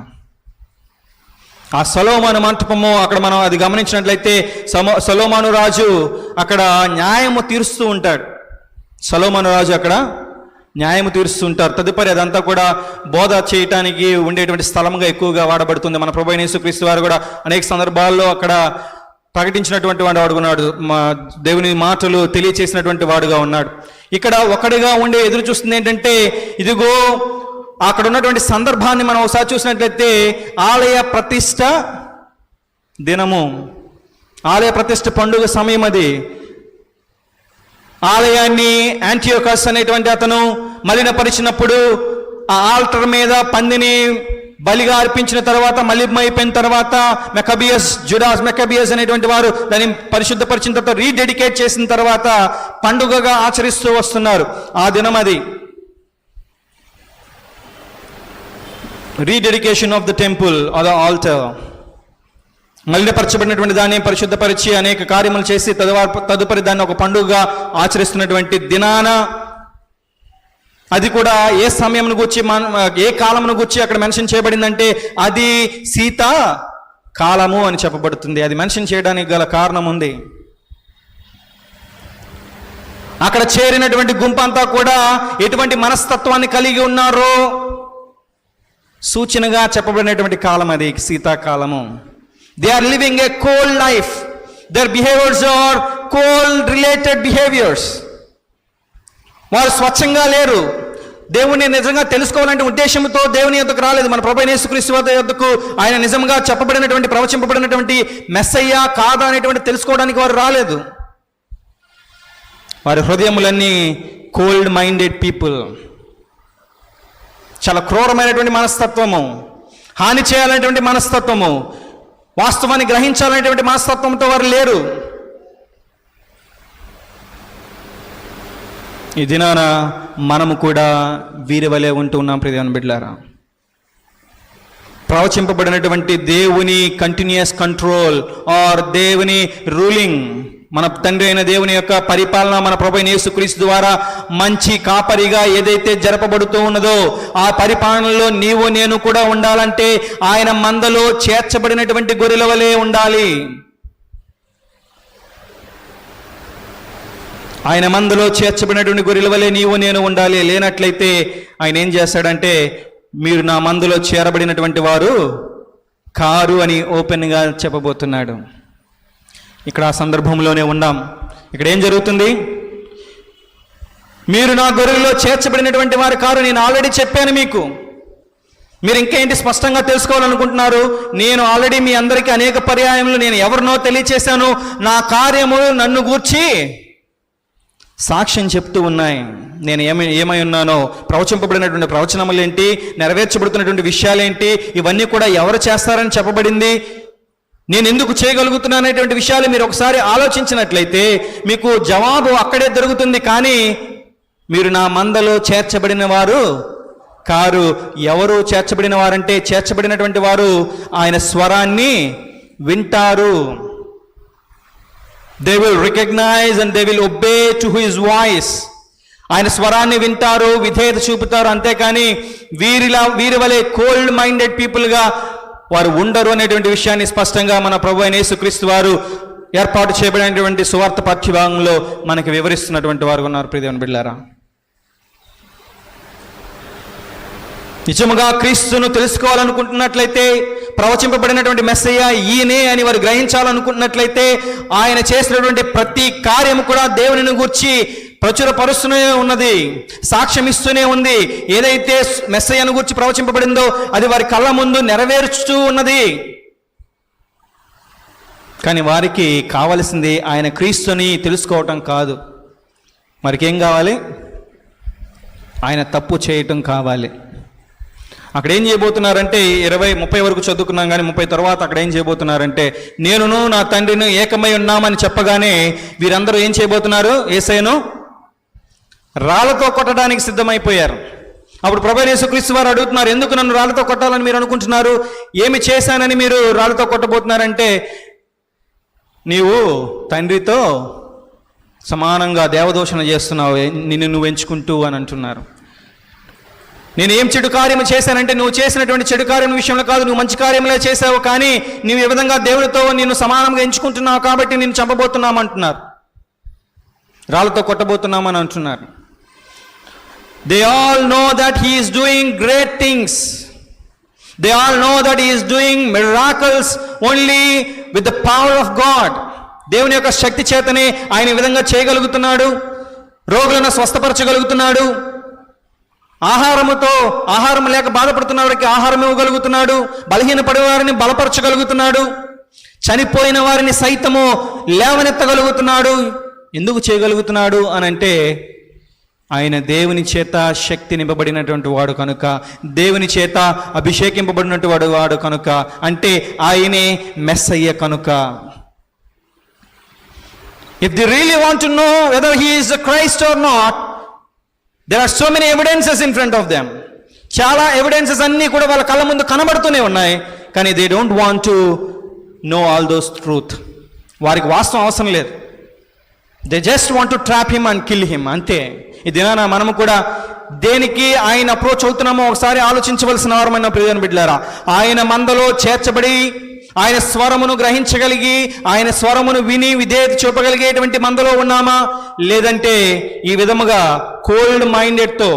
ఆ సొలొమోను మంటపము అక్కడ మనం అది గమనించినట్లయితే సొలొమోను రాజు అక్కడ న్యాయము తీరుస్తూ ఉంటాడు. సొలొమోను రాజు అక్కడ న్యాయము తీరుస్తూ ఉంటారు. తదుపరి అదంతా కూడా బోధ చేయటానికి ఉండేటువంటి స్థలంగా ఎక్కువగా వాడబడుతుంది. మన ప్రభువైన యేసుక్రీస్తు వారు కూడా అనేక సందర్భాల్లో అక్కడ ప్రకటించినటువంటి వాడు ఉన్నాడు. దేవుని మాటలు తెలియచేసినటువంటి వాడుగా ఉన్నాడు. ఇక్కడ ఒకటిగా ఉండే ఎదురు చూస్తుంది ఏంటంటే, ఇదిగో అక్కడ ఉన్నటువంటి సందర్భాన్ని మనం ఒకసారి చూసినట్లయితే ఆలయ ప్రతిష్ట దినము, ఆలయ ప్రతిష్ట పండుగ సమయం అది. ఆలయాన్ని యాంటియోకస్ అనేటువంటి అతను మలినపరిచినప్పుడు ఆ ఆల్టర్ మీద పందిని బలిగా అర్పించిన తర్వాత, మలిమైపోయిన తర్వాత జుడాస్ మెకబియస్ అనేటువంటి వారు దాన్ని పరిశుద్ధపరిచిన తర్వాత రీడెడికేట్ చేసిన తర్వాత పండుగగా ఆచరిస్తూ వస్తున్నారు. ఆ దినం అది rededication of the temple or the altar. మలినపరచబడినటువంటి దాన్ని పరిశుద్ధపరిచి అనేక కార్యములు చేసి తదుపరి దాన్ని ఒక పండుగగా ఆచరిస్తున్నటువంటి దినాన, అది కూడా ఏ సమయంను గురించి ఏ కాలమును గురించి అక్కడ మెన్షన్ చేయబడిందంటే అది సీత కాలము అని చెప్పబడుతుంది. అది మెన్షన్ చేయడానికి గల కారణం ఉంది. అక్కడ చేరినటువంటి గుంపంతా కూడా ఎటువంటి మనస్తత్వాన్ని కలిగి ఉన్నారో సూచనగా చెప్పబడినటువంటి కాలం అది శీతాకాలము. They are living a cold life. Their behaviours are cold related behaviours. వారు స్వచ్ఛంగా లేరు. దేవుని నిజంగా తెలుసుకోవాలంటే ఉద్దేశంతో దేవుని యొద్దకు రాలేదు. మన ప్రభువైన యేసుక్రీస్తు యొద్దకు ఆయన నిజంగా చెప్పబడినటువంటి ప్రవచింపబడినటువంటి మెస్సయ్య కాదా అనేటువంటి తెలుసుకోవడానికి వారు రాలేదు. వారి హృదయములన్నీ కోల్డ్ మైండెడ్ పీపుల్. చాలా క్రూరమైనటువంటి మనస్తత్వము, హాని చేయాలనేటువంటి మనస్తత్వము, వాస్తవాన్ని గ్రహించాలనేటువంటి మనస్తత్వంతో వారు లేరు. ఈ దినాన మనము కూడా వీరి వలె ఉంటూ ఉన్నాం. ప్రియమైన బిడ్డలారా, ప్రవచింపబడినటువంటి దేవుని కంటిన్యూస్ కంట్రోల్ ఆర్ దేవుని రూలింగ్, మన తండ్రి అయిన దేవుని యొక్క పరిపాలన మన ప్రభువైన యేసుక్రీస్తు ద్వారా మంచి కాపరిగా ఏదైతే జరపబడుతూ ఉన్నదో ఆ పరిపాలనలో నీవు నేను కూడా ఉండాలంటే ఆయన మందలో చేర్చబడినటువంటి గొర్రెల వలె ఉండాలి. ఆయన మందలో చేర్చబడినటువంటి గొర్రెల వలె నీవు నేను ఉండాలి. లేనట్లయితే ఆయన ఏం చేస్తాడంటే, మీరు నా మందలో చేరబడినటువంటి వారు కారు అని ఓపెన్గా చెప్పబోతున్నాడు. ఇక్కడ ఆ సందర్భంలోనే ఉన్నాం. ఇక్కడ ఏం జరుగుతుంది? మీరు నా గొర్రెల్లో చేర్చబడినటువంటి వారు కారు. నేను ఆల్రెడీ చెప్పాను మీకు. మీరు ఇంకేంటి స్పష్టంగా తెలుసుకోవాలనుకుంటున్నారు? నేను ఆల్రెడీ మీ అందరికీ అనేక పర్యాయములు నేను ఎవరినో తెలియచేశాను. నా కార్యములు నన్ను గూర్చి సాక్ష్యం చెప్తూ ఉన్నాయి. నేను ఏమై ఉన్నానో, ప్రవచింపబడినటువంటి ప్రవచనములు ఏంటి, నెరవేర్చబడుతున్నటువంటి విషయాలేంటి, ఇవన్నీ కూడా ఎవరు చేస్తారని చెప్పబడింది, నేను ఎందుకు చేయగలుగుతున్నాననేటువంటి విషయాలు మీరు ఒకసారి ఆలోచించినట్లయితే మీకు జవాబు అక్కడే దొరుకుతుంది. కానీ మీరు నా మందలో చేర్చబడిన వారు కారు. ఎవరు చేర్చబడిన వారంటే, చేర్చబడినటువంటి వారు ఆయన స్వరాన్ని వింటారు. They will recognize and they will obey to his voice. ఆయన స్వరాన్ని వింటారు, విధేయత చూపుతారు. అంతేకాని వీరి వలె కోల్డ్ మైండెడ్ పీపుల్గా వారు ఉండరు అనేటువంటి విషయాన్ని స్పష్టంగా మన ప్రభువైన యేసుక్రీస్తు వారు ఏర్పాటు చేయబడినటువంటి సువార్త పాఠ్యభాగంలో మనకి వివరిస్తున్నటువంటి వారు ఉన్నారు. ప్రియమైన బిడ్డలారా, నిజముగా క్రీస్తును తెలుసుకోవాలనుకుంటున్నట్లయితే, ప్రవచింపబడినటువంటి మెస్సయ్య ఈయనే అని వారు గ్రహించాలనుకుంటున్నట్లయితే, ఆయన చేసినటువంటి ప్రతి కార్యము కూడా దేవునిని గూర్చి ప్రచురపరుస్తూనే ఉన్నది, సాక్ష్యం ఇస్తూనే ఉంది. ఏదైతే మెస్సయ్యను గూర్చి ప్రవచింపబడిందో అది వారి కళ్ళ ముందు నెరవేర్చుతూ ఉన్నది. కానీ వారికి కావలసింది ఆయన క్రీస్తుని తెలుసుకోవటం కాదు. మరికేం కావాలి? ఆయన తప్పు చేయటం కావాలి. అక్కడ ఏం చేయబోతున్నారంటే 30 వరకు చదువుకున్నాం కానీ 30 తర్వాత అక్కడ ఏం చేయబోతున్నారంటే నేనును నా తండ్రిను ఏకమై ఉన్నామని చెప్పగానే వీరందరూ ఏం చేయబోతున్నారు? యేసయ్యను రాళ్లతో కొట్టడానికి సిద్ధమైపోయారు. అప్పుడు ప్రభువైన యేసుక్రీస్తు వారు అడుగుతున్నారు, ఎందుకు నన్ను రాళ్లతో కొట్టాలని మీరు అనుకుంటున్నారు? ఏమి చేశానని మీరు రాళ్లతో కొట్టబోతున్నారంటే, నీవు తండ్రితో సమానంగా దేవదూషణ చేస్తున్నావు, నిన్ను నువ్వు ఎంచుకుంటూ అని అంటున్నారు. నేను ఏం చెడు కార్యము చేశానంటే, నువ్వు చేసినటువంటి చెడు కార్యం విషయంలో కాదు, నువ్వు మంచి కార్యములే చేశావు, కానీ నువ్వు ఏ విధంగా దేవునితో నిన్ను సమానంగా ఎంచుకుంటున్నావు కాబట్టి నిన్ను చంపబోతున్నాము అంటున్నారు, రాళ్లతో కొట్టబోతున్నామని అంటున్నారు. They all know that he is doing great things. They all know that he is doing miracles only with the power of God. దేవుని యొక్క శక్తి చేతనే ఆయన ఈ విధంగా చేయగలుగుతున్నాడు, రోగులను స్వస్థపరచగలుగుతున్నాడు, ఆహారం లేక బాధపడుతున్న వారికి ఆహారం ఇవ్వగలుగుతున్నాడు, బలహీనపడే వారిని బలపరచగలుగుతున్నాడు, చనిపోయిన వారిని సైతము లేవనెత్తగలుగుతున్నాడు. ఎందుకు చేయగలుగుతున్నాడు అని అంటే, ఆయన దేవుని చేత శక్తి నింపబడినటువంటి వాడు కనుక, దేవుని చేత అభిషేకింపబడినటువంటి వాడు కనుక, అంటే ఆయనే మెస్సయ్య కనుక. If they really want to know whether he is the Christ or not, there are so many evidences in front of them. చాలా ఎవిడెన్సెస్ అన్నీ కూడా వాళ్ళ కళ్ళ ముందు కనబడుతూనే ఉన్నాయి, కానీ they don't want to know all those truth. వారికి వాస్తవం అవసరం లేదు. They just want to trap him and kill him, అంతే. ఈ దినాన మనము కూడా దేనికి ఆయన అప్రోచ్ అవుతున్నామో ఒకసారి ఆలోచించవలసిన వారమైన ప్రియమైన బిడ్డలారా. ఆయన మందలో చేర్చబడి ఆయన స్వరమును గ్రహించగలిగి ఆయన స్వరమును విని విధేయత చూపగలిగేటువంటి మందలో ఉన్నామా, లేదంటే ఈ విధముగా కోల్డ్ మైండెడ్తో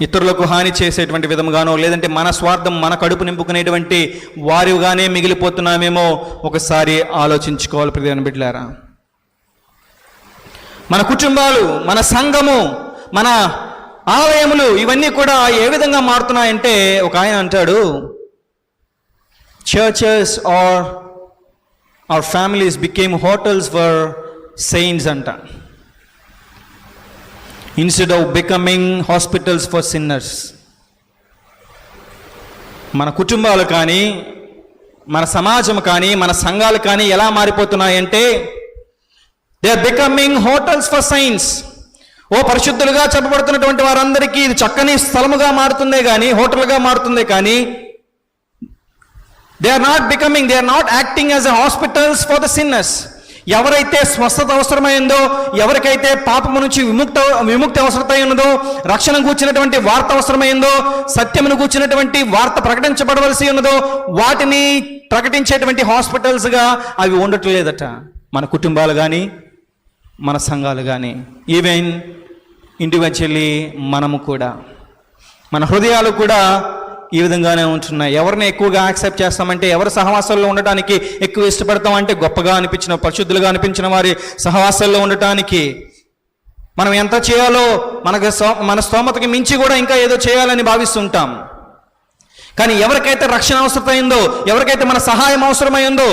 ఇతరులకు హాని చేసేటువంటి విధముగానో, లేదంటే మన స్వార్థం మన కడుపు నింపుకునేటువంటి వారిగానే మిగిలిపోతున్నామేమో ఒకసారి ఆలోచించుకోవాలి ప్రియమైన బిడ్డలారా. మన కుటుంబాలు, మన సంఘము, మన ఆలయములు ఇవన్నీ కూడా ఏ విధంగా మారుతున్నాయంటే, ఒక ఆయన అంటాడు, churches or our families became hotels for saints అంట, instead of becoming hospitals for sinners. మన కుటుంబాలు కానీ, మన సమాజం కానీ, మన సంఘాలు కానీ ఎలా మారిపోతున్నాయంటే, they are becoming hotels for sins. ఓ పరిశుద్ధులుగా చెప్పబడుతున్నటువంటి వారందరికీ ఇది చక్కని స్థలముగా మారుతుందే కానీ, హోటల్గా మారుతుందే కానీ, they are not acting as a hospitals for the sinners. ఎవరైతే స్వస్థత అవసరమైందో, ఎవరికైతే పాపము నుంచి విముక్తి అవసరమై ఉన్నదో, రక్షణ కూర్చున్నటువంటి వార్త అవసరమైందో, సత్యమును కూర్చున్నటువంటి వార్త ప్రకటించబడవలసి ఉన్నదో, వాటిని ప్రకటించేటువంటి హాస్పిటల్స్గా అవి ఉండటం లేదట. మన కుటుంబాలు కానీ, మన సంఘాలు కానీ, ఈవెన్ ఇండివిజువల్లీ మనము కూడా, మన హృదయాలు కూడా ఈ విధంగానే ఉంటున్నాయి. ఎవరిని ఎక్కువగా యాక్సెప్ట్ చేస్తామంటే, ఎవరి సహవాసాల్లో ఉండటానికి ఎక్కువ ఇష్టపడతామంటే, గొప్పగా అనిపించిన, పరిశుద్ధులుగా అనిపించిన వారి సహవాసాల్లో ఉండటానికి మనం ఎంత చేయాలో మన స్తోమతకి మించి కూడా ఇంకా ఏదో చేయాలని భావిస్తుంటాం. కానీ ఎవరికైతే రక్షణ అవసరమైందో, ఎవరికైతే మన సహాయం అవసరమైందో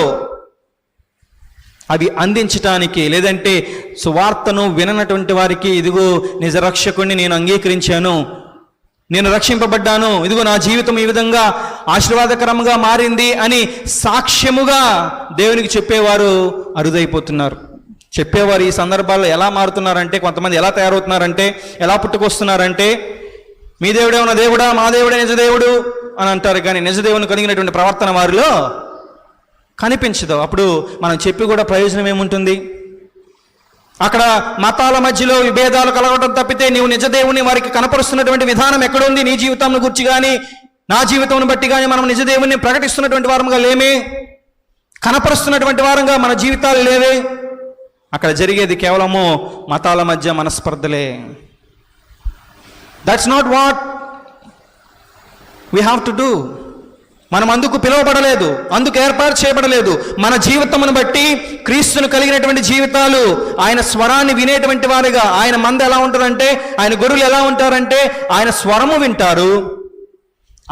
అవి అందించటానికి, లేదంటే సువార్తను విననటువంటి వారికి, ఇదిగో నిజ రక్షకుడిని నేను అంగీకరించాను, నేను రక్షింపబడ్డాను, ఇదిగో నా జీవితం ఈ విధంగా ఆశీర్వాదకరంగా మారింది అని సాక్ష్యముగా దేవునికి చెప్పేవారు అరుదైపోతున్నారు. చెప్పేవారు ఈ సందర్భాల్లో ఎలా మారుతున్నారంటే, కొంతమంది ఎలా తయారవుతున్నారంటే, ఎలా పుట్టుకొస్తున్నారంటే, మీ దేవుడే ఉన్న దేవుడా, మా దేవుడే నిజదేవుడు అని అంటారు, కానీ నిజదేవుని కలిగినటువంటి ప్రవర్తన వారిలో కనిపించదు. అప్పుడు మనం చెప్పి కూడా ప్రయోజనం ఏముంటుంది? అక్కడ మతాల మధ్యలో విభేదాలు కలగడం తప్పితే నీవు నిజదేవుని వారికి కనపరుస్తున్నటువంటి విధానం ఎక్కడుంది? నీ జీవితం గురించి కానీ, నా జీవితం బట్టి కానీ మనం నిజదేవుని ప్రకటిస్తున్నటువంటి వారంగా లేమే, కనపరుస్తున్నటువంటి వారంగా మన జీవితాలు లేవే. అక్కడ జరిగేది కేవలము మతాల మధ్య మనస్పర్ధలే. That's not what we have to do. మనం అందుకు పిలువబడలేదు, అందుకు ఏర్పాటు చేయబడలేదు. మన జీవితమును బట్టి క్రీస్తును కలిగినటువంటి జీవితాలు, ఆయన స్వరాన్ని వినేటువంటి వారిగా, ఆయన మంద ఎలా ఉంటారంటే, ఆయన గొర్రెలు ఎలా ఉంటారంటే, ఆయన స్వరము వింటారు,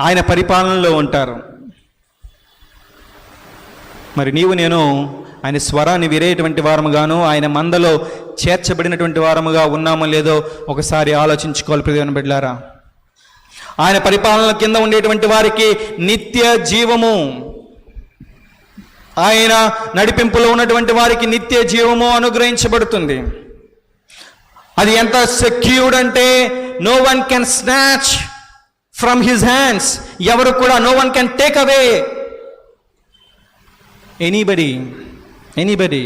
ఆయన పరిపాలనలో ఉంటారు. మరి నీవు నేను ఆయన స్వరాన్ని వినేటువంటి వారముగాను, ఆయన మందలో చేర్చబడినటువంటి వారముగా ఉన్నామో లేదో ఒకసారి ఆలోచించుకోవాలి ప్రియమైన బిడ్డలారా. ఆయన పరిపాలన కింద ఉండేటువంటి వారికి నిత్య జీవము, ఆయన నడిపింపులో ఉన్నటువంటి వారికి నిత్య జీవము అనుగ్రహించబడుతుంది. అది ఎంత సెక్యూర్డ్ అంటే no one can snatch from his hands. ఎవరు కూడా no one can take away anybody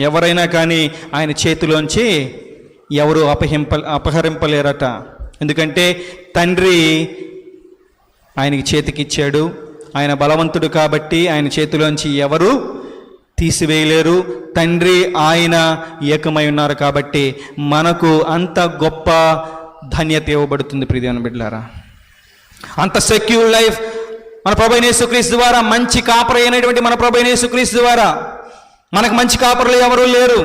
ఎవరైనా కానీ ఆయన చేతిలోంచి ఎవరు అపహరింపలేరట. ఎందుకంటే తండ్రి ఆయనకి చేతికిచ్చాడు, ఆయన బలవంతుడు కాబట్టి ఆయన చేతిలోంచి ఎవరు తీసివేయలేరు. తండ్రి ఆయన ఏకమై ఉన్నారు కాబట్టి మనకు అంత గొప్ప ధన్యత ఇవ్వబడుతుంది. ప్రియమైన బిడ్డలారా, అంత సెక్యూర్ లైఫ్ మన ప్రభువైన యేసుక్రీస్తు ద్వారా, మంచి కాపరి అయినటువంటి మన ప్రభువైన యేసుక్రీస్తు ద్వారా. మనకు మంచి కాపరులు ఎవరూ లేరు.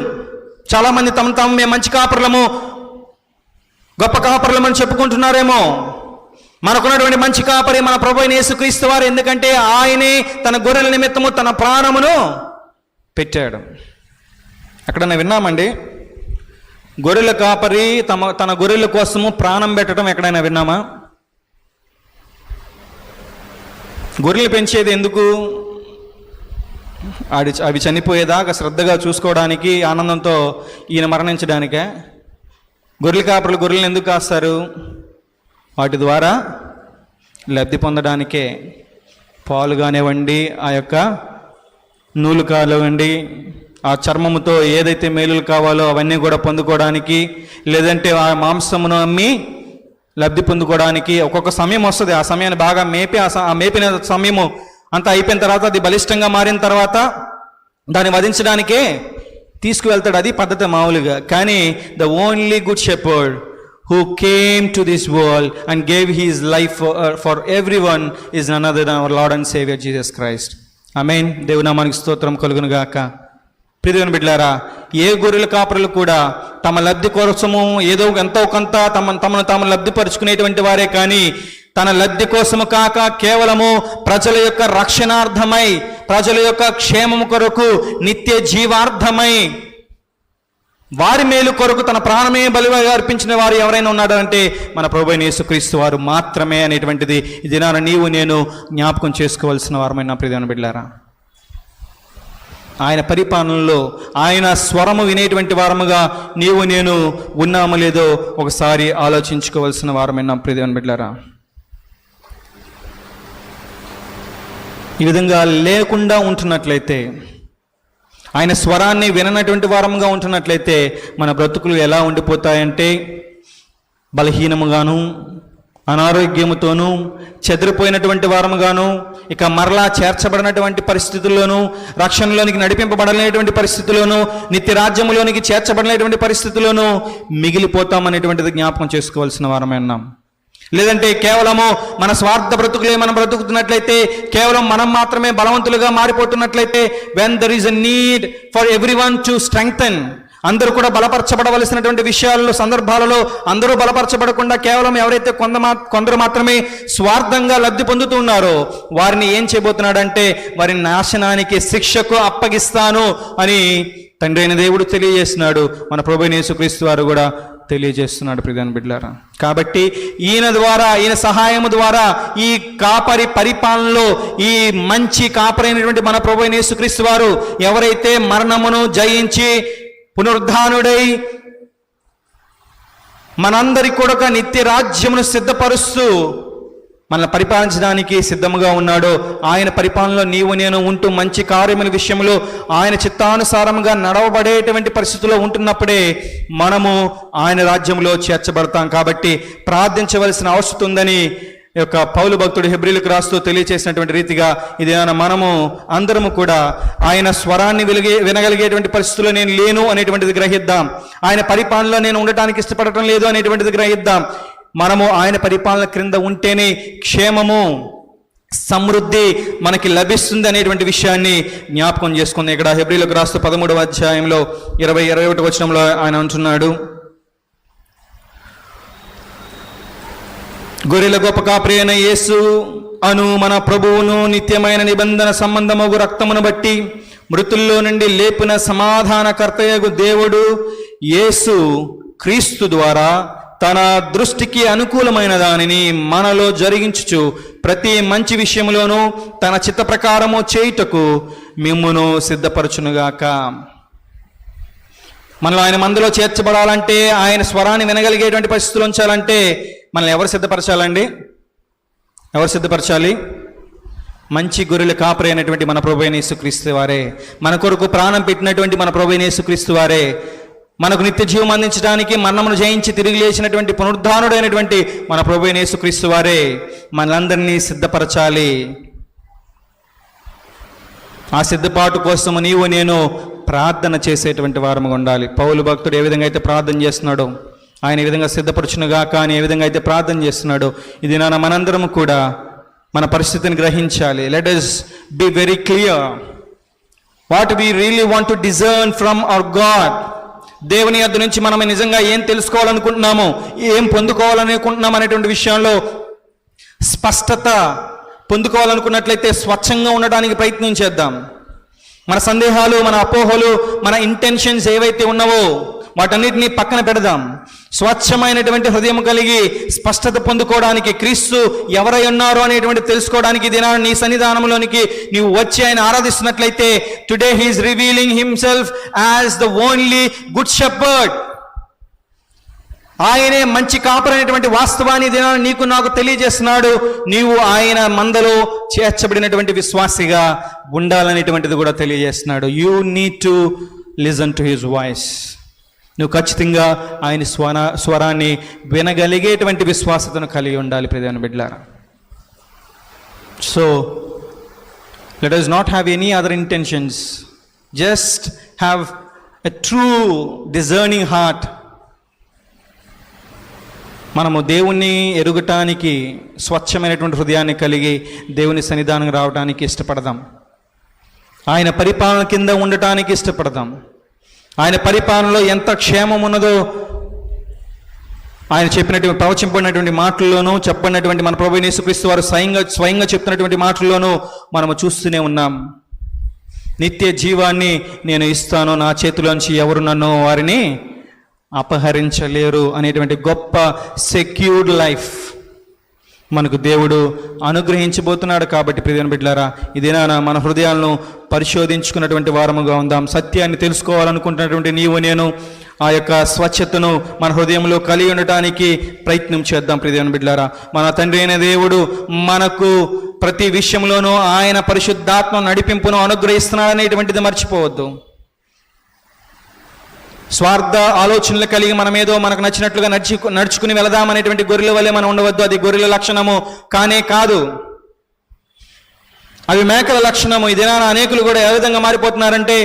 చాలామంది తమ మేము మంచి కాపరులము, గొప్ప కాపరులమని చెప్పుకుంటున్నారేమో. మనకున్నటువంటి మంచి కాపరి మన ప్రభువైన యేసుక్రీస్తు వారు. ఎందుకంటే ఆయనే తన గొర్రెల నిమిత్తము తన ప్రాణమును పెట్టాడు. ఎక్కడన్నా విన్నామండి గొర్రెల కాపరి తన గొర్రెల కోసము ప్రాణం పెట్టడం? ఎక్కడైనా విన్నామా? గొర్రెలు పెంచేది ఎందుకు? అవి చనిపోయేదాకా శ్రద్ధగా చూసుకోవడానికి, ఆనందంతో ఈయన మరణించడానికే. గొర్రెల కాపరులు గొర్రెలను ఎందుకు కాస్తారు? వాటి ద్వారా లబ్ధి పొందడానికే. పాలు కానివ్వండి, ఆ యొక్క నూలు కానివ్వండి, ఆ చర్మముతో ఏదైతే మేలులు కావాలో అవన్నీ కూడా పొందుకోవడానికి, లేదంటే ఆ మాంసమును అమ్మి లబ్ధి పొందుకోవడానికి. ఒక్కొక్క సమయం వస్తుంది, ఆ సమయాన్ని బాగా మేపి ఆ మేపిన సమయము అంతా అయిపోయిన తర్వాత, అది బలిష్టంగా మారిన తర్వాత దాన్ని వధించడానికే తీసుకువెళ్తాడు. అది పద్ధతి మామూలుగా. కానీ the only good shepherd who came to this world and gave his life for everyone is none other than our Lord and Savior Jesus Christ. Amen. దేవుని నామానికి స్తోత్రం కలుగును గాక. ప్రియమైన బిడ్డలారా, ఏ గొర్రెల కాపరులు కూడా తమ లబ్ధి కోసము ఏదో ఎంతో కొంత తమను తాము లబ్ధిపరుచుకునేటువంటి వారే కానీ తన లబ్ధి కోసము కాక కేవలము ప్రజల యొక్క రక్షణార్థమై, ప్రజల యొక్క క్షేమము కొరకు, నిత్య జీవార్థమై, వారి మేలు కొరకు తన ప్రాణమే బలిగా అర్పించిన వారు ఎవరైనా ఉన్నాడంటే మన ప్రభువైన యేసుక్రీస్తు వారు మాత్రమే అనేటువంటిది ఈ దినాన నీవు నేను జ్ఞాపకం చేసుకోవాల్సిన వారమైన ప్రియమైన బిడ్డలారా. ఆయన పరిపాలనలో ఆయన స్వరము వినేటువంటి వారముగా నీవు నేను ఉన్నామో లేదో ఒకసారి ఆలోచించుకోవాల్సిన వారమైన ప్రియమైన బిడ్డలారా. ఈ విధంగా లేకుండా ఉంటున్నట్లయితే, ఆయన స్వరాన్ని విననటువంటి వారముగా ఉంటున్నట్లయితే మన బ్రతుకులు ఎలా ఉండిపోతాయంటే బలహీనముగాను, అనారోగ్యముతోనూ, చెదిరిపోయినటువంటి వారముగాను, ఇక మరలా చేర్చబడినటువంటి పరిస్థితుల్లోనూ, రక్షణలోనికి నడిపింపబడలేనటువంటి పరిస్థితుల్లోనూ, నిత్య రాజ్యములోనికి చేర్చబడలేనటువంటి పరిస్థితుల్లోనూ మిగిలిపోతామనేటువంటిది జ్ఞాపకం చేసుకోవాల్సిన వారమే ఉన్నాం. లేదంటే కేవలము మన స్వార్థ బ్రతుకులే మనం బ్రతుకుతున్నట్లయితే, కేవలం మనం మాత్రమే బలవంతులుగా మారిపోతున్నట్లయితే, when there is a need for everyone to strengthen, అందరూ కూడా బలపరచబడవలసినటువంటి విషయాల్లో, సందర్భాలలో అందరూ బలపరచబడకుండా కేవలం ఎవరైతే కొందరు మాత్రమే స్వార్థంగా లబ్ధి పొందుతున్నారో వారిని ఏం చేయబోతున్నాడంటే వారిని నాశనానికి, శిక్షకు అప్పగిస్తాను అని తండ్రి అయిన దేవుడు తెలియజేస్తున్నాడు. మన ప్రభువైన యేసుక్రీస్తు వారు కూడా తెలియజేస్తున్నాడు. ప్రియమైన బిడ్డలారా, కాబట్టి ఈయన ద్వారా, ఈయన సహాయము ద్వారా, ఈ కాపరి పరిపాలనలో ఈ మంచి కాపరైనటువంటి మన ప్రభువైన యేసుక్రీస్తు వారు ఎవరైతే మరణమును జయించి పునరుద్ధానుడై మనందరి కొరకు నిత్య రాజ్యమును సిద్ధపరుస్తూ మనల్ని పరిపాలించడానికి సిద్ధముగా ఉన్నాడో, ఆయన పరిపాలనలో నీవు నేను ఉంటూ మంచి కార్యముల విషయంలో ఆయన చిత్తానుసారముగా నడవబడేటువంటి పరిస్థితుల్లో ఉంటున్నప్పుడే మనము ఆయన రాజ్యంలో చేర్చబడతాం. కాబట్టి ప్రార్థించవలసిన అవసరం ఉందని యొక్క పౌలు భక్తుడు హెబ్రీలకు రాస్తూ తెలియచేసినటువంటి రీతిగా ఇది మనము అందరము కూడా ఆయన స్వరాన్ని వినగలిగేటువంటి పరిస్థితుల్లో నేను లేను అనేటువంటిది గ్రహిద్దాం. ఆయన పరిపాలనలో నేను ఉండటానికి ఇష్టపడటం లేదు అనేటువంటిది గ్రహిద్దాం. మనము ఆయన పరిపాలన క్రింద ఉంటేనే క్షేమము, సమృద్ధి మనకి లభిస్తుంది అనేటువంటి విషయాన్ని జ్ఞాపకం చేసుకుంది. ఇక్కడ హెబ్రీలకు రాస్తూ 13వ అధ్యాయంలో 20-21 వచనంలో ఆయన అంటున్నాడు, గొర్రెల గొప్ప కాపరి అయిన యేసు అను మన ప్రభువును నిత్యమైన నిబంధన సంబంధమగు రక్తమును బట్టి మృతుల్లో నుండి లేపిన సమాధానకర్తయగు దేవుడు యేసు క్రీస్తు ద్వారా తన దృష్టికి అనుకూలమైన దానిని మనలో జరిగించుచు ప్రతి మంచి విషయంలోనూ తన చిత్త ప్రకారము చేయుటకు మిమ్మును సిద్ధపరచునుగాక. మనలో ఆయన మందులో చేర్చబడాలంటే, ఆయన స్వరాన్ని వినగలిగేటువంటి పరిస్థితులు ఉంచాలంటే మనల్ని ఎవరు సిద్ధపరచాలండి? ఎవరు సిద్ధపరచాలి? మంచి గొర్రెల కాపరి అయినటువంటి మన ప్రభువైన యేసుక్రీస్తు వారే, మన కొరకు ప్రాణం పెట్టినటువంటి మన ప్రభువైన యేసుక్రీస్తు వారే, మనకు నిత్య జీవం అందించడానికి మరణమును జయించి తిరిగి లేచినటువంటి పునరుద్ధానుడైనటువంటి మన ప్రభువైన యేసుక్రీస్తు వారే మనలందరినీ సిద్ధపరచాలి. ఆ సిద్ధపాటు కోసం నీవు నేను ప్రార్థన చేసేటువంటి వారముగా ఉండాలి. పౌలు భక్తుడు ఏ విధంగా అయితే ప్రార్థన చేస్తున్నాడో, ఆయన ఏ విధంగా సిద్ధపరచునుగా కానీ ఏ విధంగా అయితే ప్రార్థన చేస్తున్నాడో, ఇది మనందరం కూడా మన పరిస్థితిని గ్రహించాలి. Let us be very clear what we really want to discern from our God. దేవుని యొద్ద నుంచి మనం నిజంగా ఏం తెలుసుకోవాలనుకుంటున్నామో, ఏం పొందుకోవాలనుకుంటున్నాం అనేటువంటి విషయంలో స్పష్టత పొందుకోవాలనుకున్నట్లయితే స్వచ్ఛంగా ఉండడానికి ప్రయత్నం చేద్దాం. మన సందేహాలు, మన అపోహలు, మన ఇంటెన్షన్స్ ఏవైతే ఉన్నావో వాటన్నిటినీ పక్కన పెడదాం. స్వచ్ఛమైనటువంటి హృదయం కలిగి స్పష్టత పొందుకోవడానికి, క్రీస్తు ఎవరై ఉన్నారో అనేటువంటి తెలుసుకోవడానికి దినాన్ని నీ సన్నిధానంలోనికి నీవు వచ్చి ఆయన ఆరాధిస్తున్నట్లయితే, today he is revealing himself as the only good shepherd. ఆయనే మంచి కాపరి అనేటువంటి వాస్తవాన్ని దినాన్ని నీకు నాకు తెలియజేస్తున్నాడు. నీవు ఆయన మందలో చేర్చబడినటువంటి విశ్వాసిగా ఉండాలనేటువంటిది కూడా తెలియజేస్తున్నాడు. You need to listen to his voice. నువ్వు ఖచ్చితంగా ఆయన స్వరాన్ని వినగలిగేటువంటి విశ్వాసతను కలిగి ఉండాలి ప్రియమైన బిడ్డలారా. So let us not have any other intentions, just have a true discerning heart. మనము దేవుణ్ణి ఎరుగటానికి స్వచ్ఛమైనటువంటి హృదయాన్ని కలిగి దేవుని సన్నిధానం రావడానికి ఇష్టపడదాం. ఆయన పరిపాలన కింద ఉండటానికి ఇష్టపడదాం. ఆయన పరిపాలనలో ఎంత క్షేమం ఉన్నదో ఆయన చెప్పినటువంటి ప్రవచింపడినటువంటి మాటల్లోనూ, చెప్పినటువంటి మన ప్రభువైన యేసుక్రీస్తు వారు స్వయంగా చెప్తున్నటువంటి మాటల్లోనూ మనము చూస్తూనే ఉన్నాం. నిత్య జీవాన్ని నేను ఇస్తాను, నా చేతిలోంచి ఎవరు నన్ను వారిని అపహరించలేరు అనేటువంటి గొప్ప సెక్యూర్డ్ లైఫ్ మనకు దేవుడు అనుగ్రహించబోతున్నాడు. కాబట్టి ప్రియమైన బిడ్డలారా, ఇదేనా మన హృదయాలను పరిశోధించుకున్నటువంటి వారముగా ఉందాం. సత్యాన్ని తెలుసుకోవాలనుకుంటున్నటువంటి నీవు నేను ఆ యొక్క స్వచ్ఛతను మన హృదయంలో కలిగి ఉండటానికి ప్రయత్నం చేద్దాం. ప్రియమైన బిడ్డలారా, మన తండ్రి అయిన దేవుడు మనకు ప్రతి విషయంలోనూ ఆయన పరిశుద్ధాత్మ నడిపింపును అనుగ్రహిస్తున్నాడు అనేటువంటిది మర్చిపోవద్దు. స్వార్థ ఆలోచనలు కలిగి మనమేదో మనకు నచ్చినట్లుగా నడుచుకుని వెళదామనేటువంటి గొర్రెల వల్లే మనం ఉండవద్దు. అది గొర్రెల లక్షణము కానే కాదు, అవి మేకల లక్షణము. ఈ దినాన అనేకులు కూడా ఏ విధంగా మారిపోతున్నారంటే,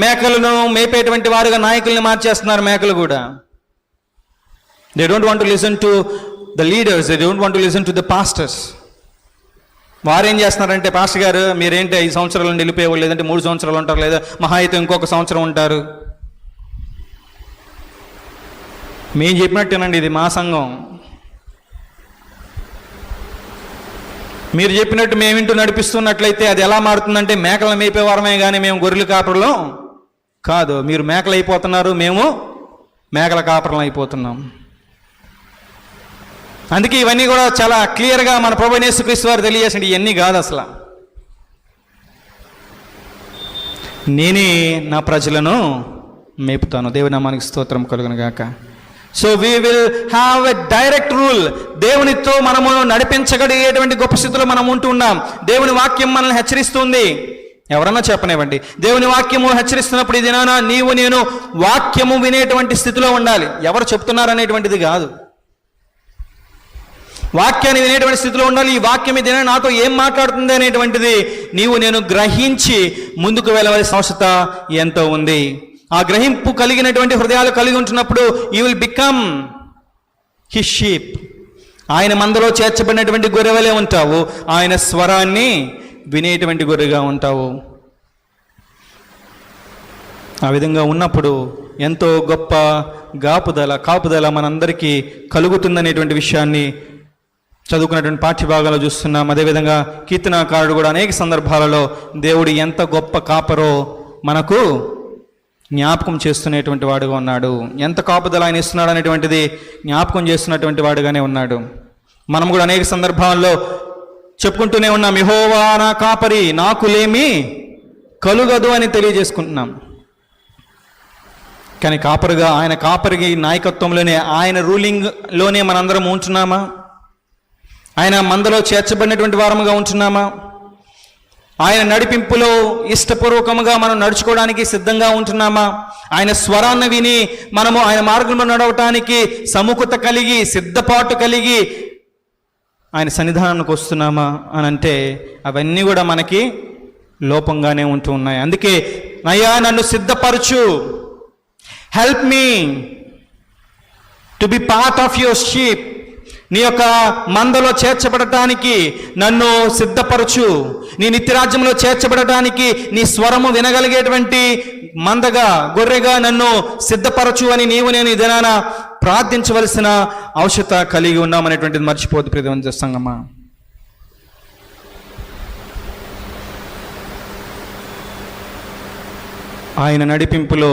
మేకలను మేపేటువంటి వారుగా నాయకుల్ని మార్చేస్తున్నారు. మేకలు కూడా they don't want to listen to the leaders, they don't want to listen to the pastors. వారేం చేస్తున్నారంటే, పాస్టర్ గారు మీరేంటి 5 సంవత్సరాలు నుండి వెళ్ళిపోయేవాళ్ళు, లేదంటే 3 సంవత్సరాలు ఉంటారు, లేదా మహా అయితే ఇంకొక సంవత్సరం ఉంటారు. మేము చెప్పినట్టేనండి, ఇది మా సంఘం, మీరు చెప్పినట్టు మేమింటూ నడిపిస్తున్నట్లయితే అది ఎలా మారుతుందంటే మేకలను మేపేవారమే కానీ మేము గొర్రెల కాపరులం కాదు. మీరు మేకలు అయిపోతున్నారు, మేము మేకల కాపరులం అయిపోతున్నాం. అందుకే ఇవన్నీ కూడా చాలా క్లియర్గా మన ప్రభువైన యేసుక్రీస్తు వారు తెలియజేసండి. ఇవన్నీ కాదు అసలు. నేనే నా ప్రజలను మేపుతాను. దేవుని నామానికి స్తోత్రం కలుగును గాక. So we will have a direct rule. దేవునితో మనము నడిపించగలిగేటువంటి గొప్ప స్థితిలో మనం ఉంటూ ఉన్నాం. దేవుని వాక్యం మనల్ని హెచ్చరిస్తుంది. ఎవరన్నా చెప్పనివ్వండి, దేవుని వాక్యము హెచ్చరిస్తున్నప్పుడు ఇది నానా నీవు నేను వాక్యము వినేటువంటి స్థితిలో ఉండాలి. ఎవరు చెప్తున్నారనేటువంటిది కాదు, వాక్యాన్ని వినేటువంటి స్థితిలో ఉండాలి. ఈ వాక్యం ఇదేనా నాతో ఏం మాట్లాడుతుంది అనేటువంటిది నీవు నేను గ్రహించి ముందుకు వెళ్ళవలసిన అవసరత ఎంతో ఉంది. ఆ గ్రహింపు కలిగినటువంటి హృదయాలు కలిగి ఉంటున్నప్పుడు you will become his sheep. ఆయన మందలో చేర్చబడినటువంటి గొర్రెవలే ఉంటావు. ఆయన స్వరాన్ని వినేటువంటి గొర్రెగా ఉంటావు. ఆ విధంగా ఉన్నప్పుడు ఎంతో గొప్ప కాపుదల మనందరికీ కలుగుతుందనేటువంటి విషయాన్ని చదువుకున్నటువంటి పాఠ్యభాగాలు చూస్తున్నాం. అదేవిధంగా కీర్తనాకారుడు కూడా అనేక సందర్భాలలో దేవుడు ఎంత గొప్ప కాపరో మనకు జ్ఞాపకం చేస్తున్నటువంటి వాడుగా ఉన్నాడు. ఎంత కాపుదల ఆయన ఇస్తున్నాడు అనేటువంటిది జ్ఞాపకం చేస్తున్నటువంటి వాడుగానే ఉన్నాడు. మనం కూడా అనేక సందర్భాల్లో చెప్పుకుంటూనే ఉన్నాం, యెహోవా నా కాపరి, నాకు లేమి కలుగదు అని తెలియజేసుకుంటున్నాం. కానీ కాపరిగా, ఆయన కాపరికి నాయకత్వంలోనే, ఆయన రూలింగ్లోనే మనందరం ఉంటున్నామా? ఆయన మందలో చేర్చబడినటువంటి వారముగా ఉంటున్నామా? ఆయన నడిపింపులో ఇష్టపూర్వకముగా మనం నడుచుకోవడానికి సిద్ధంగా ఉంటున్నామా? ఆయన స్వరాన్ని విని మనము ఆయన మార్గంలో నడవటానికి సముఖత కలిగి, సిద్ధపాటు కలిగి ఆయన సన్నిధానానికి వస్తున్నామా అని అంటే అవన్నీ కూడా మనకి లోపంగానే ఉంటూ ఉన్నాయి. అందుకే అయ్యా నన్ను సిద్ధపరచు, help me to be part of your sheep, నీ యొక్క మందలో చేర్చబడటానికి నన్ను సిద్ధపరచు, నీ నిత్యరాజ్యంలో చేర్చబడటానికి నీ స్వరము వినగలిగేటువంటి మందగా, గొర్రెగా నన్ను సిద్ధపరచు అని నీవు నేను ఈ దినాన ప్రార్థించవలసిన అవసరత కలిగి ఉన్నామనేటువంటిది మర్చిపోద్దు ప్రియమైన సంగమా. ఆయన నడిపింపులో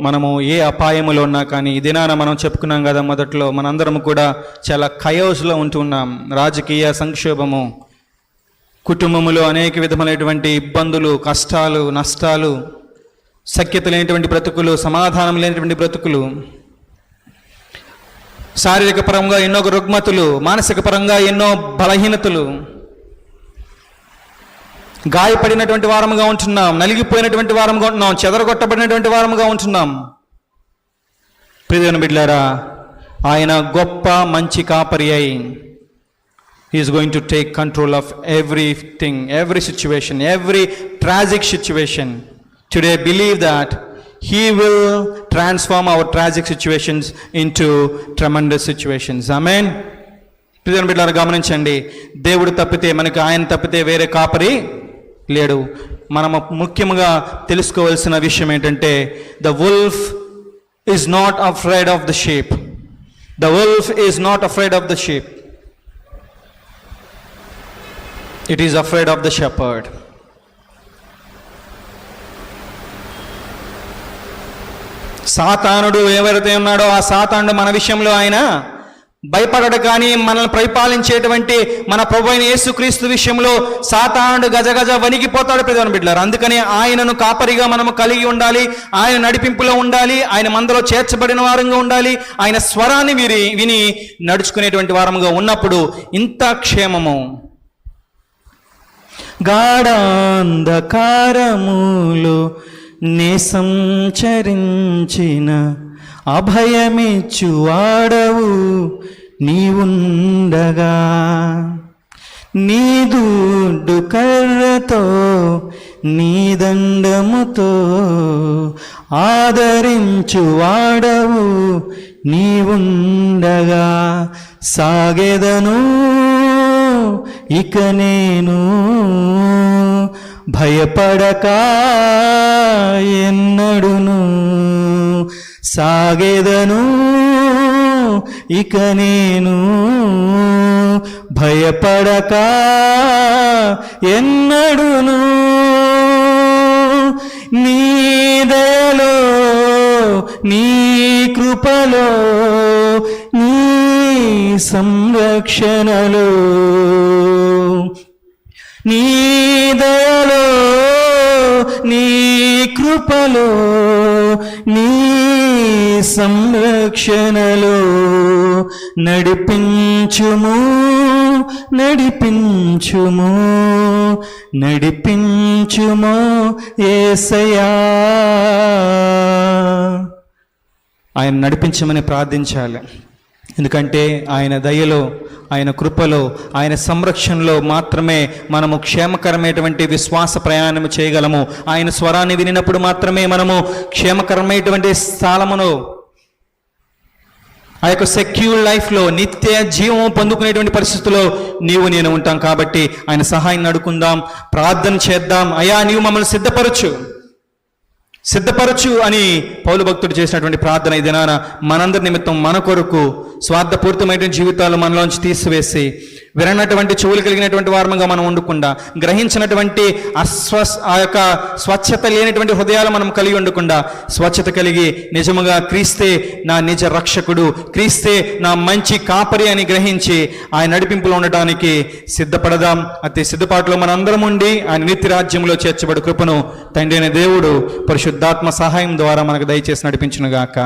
మనము ఏ అపాయములో ఉన్నా కానీ, ఈ దినాన మనం చెప్పుకున్నాం కదా మొదట్లో, మనందరం కూడా చాలా కయోస్లో ఉంటున్నాం. రాజకీయ సంక్షోభము, కుటుంబములో అనేక విధములైనటువంటి ఇబ్బందులు, కష్టాలు, నష్టాలు, సఖ్యత లేనటువంటి బ్రతుకులు, సమాధానం లేనటువంటి బ్రతుకులు, శారీరక పరంగా ఎన్నో రుగ్మతులు, మానసిక పరంగా ఎన్నో బలహీనతలు, గాయపడినటువంటి వారముగా ఉంటున్నాం, నలిగిపోయినటువంటి వారముగా ఉంటున్నాం, చెదరగొట్టబడినటువంటి వారముగా ఉంటున్నాం. ప్రియమైన బిడ్డలారా, ఆయన గొప్ప మంచి కాపరి అయి he is going to take control of everything, every situation, every tragic situation. Today believe that he will transform our tragic situations into tremendous situations. Amen. ప్రియమైన బిడ్డలారా, గమనించండి, దేవుడు తప్పితే, మనకు ఆయన తప్పితే వేరే కాపరి లేడు. మనము ముఖ్యంగా తెలుసుకోవాల్సిన విషయం ఏంటంటే, the wolf is not afraid of the sheep. The wolf is not afraid of the sheep, it is afraid of the shepherd. సాతానుడు ఎవరైతే ఉన్నాడో ఆ సాతానుడు మన విషయంలో ఆయన భయపడడు. కానీ మనల్ని పరిపాలించేటువంటి మన ప్రభు అయిన యేసుక్రీస్తు విషయంలో సాతానుడు గజగజ వణికిపోతాడు ప్రియమైన బిడ్డలారా. అందుకని ఆయనను కాపరిగా మనము కలిగి ఉండాలి, ఆయన నడిపింపులో ఉండాలి, ఆయన మందలో చేర్చబడిన వారంగా ఉండాలి. ఆయన స్వరాన్ని విని నడుచుకునేటువంటి వారంగా ఉన్నప్పుడు ఇంత క్షేమము. గాఢాంధకారములో నే సంచరించిన అభయమిచ్చువాడవు నీవుండగా, నీ దుడ్డు కర్రతో నీ దండముతో ఆదరించువాడవు నీవుండగా, సాగెదను ఇక నేను భయపడక ఎన్నడును, సాగెదను ఇక నేను భయపడక ఎన్నడును, నీ దయలో నీ కృపలో నీ సంరక్షణలో, నీ దయలో నీ కృపలో నీ సంరక్షణలో నడిపించుము నడిపించుము నడిపించుము యేసయ్యా. ఆయన నడిపించమని ప్రార్థించాలి. ఎందుకంటే ఆయన దయలో, ఆయన కృపలో, ఆయన సంరక్షణలో మాత్రమే మనము క్షేమకరమైనటువంటి విశ్వాస ప్రయాణం చేయగలము. ఆయన స్వరాన్ని వినినప్పుడు మాత్రమే మనము క్షేమకరమైనటువంటి స్థలమును, ఆ యొక్క సెక్యూర్ లైఫ్లో నిత్య జీవం పొందుకునేటువంటి పరిస్థితుల్లో నీవు నేను ఉంటాం. కాబట్టి ఆయన సహాయం అడుగుకుందాం, ప్రార్థన చేద్దాం. అయ్యా నీవు మమ్మల్ని సిద్ధపరచు అని పౌలు భక్తుడు చేసినటువంటి ప్రార్థన ఈ దినాన మనందరి నిమిత్తం, మన కొరకు స్వార్థపూరితమైన జీవితాలు మనలోంచి తీసివేసి విననటువంటి చెవులు కలిగినటువంటి వారముగా మనం ఉండకుండా, గ్రహించినటువంటి ఆ యొక్క స్వచ్ఛత లేనటువంటి హృదయాలు మనం కలిగి ఉండకుండా, స్వచ్ఛత కలిగి నిజముగా క్రీస్తే నా నిజ రక్షకుడు, క్రీస్తే నా మంచి కాపరి అని గ్రహించి ఆయన నడిపింపులో ఉండటానికి సిద్ధపడదాం. అతి సిద్ధపాటులో మనందరం ఉండి ఆయన నిత్య రాజ్యంలో చేర్చబడు కృపను తండ్రి అయిన దేవుడు పరిశుద్ధాత్మ సహాయం ద్వారా మనకు దయచేసి నడిపించునుగాక.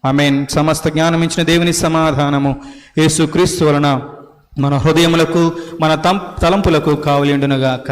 ఆమేన్. సమస్త జ్ఞానం ఇచ్చిన దేవుని సమాధానము యేసు క్రీస్తు వలన మన హృదయములకు మన తలంపులకు కావలిండునుగాక.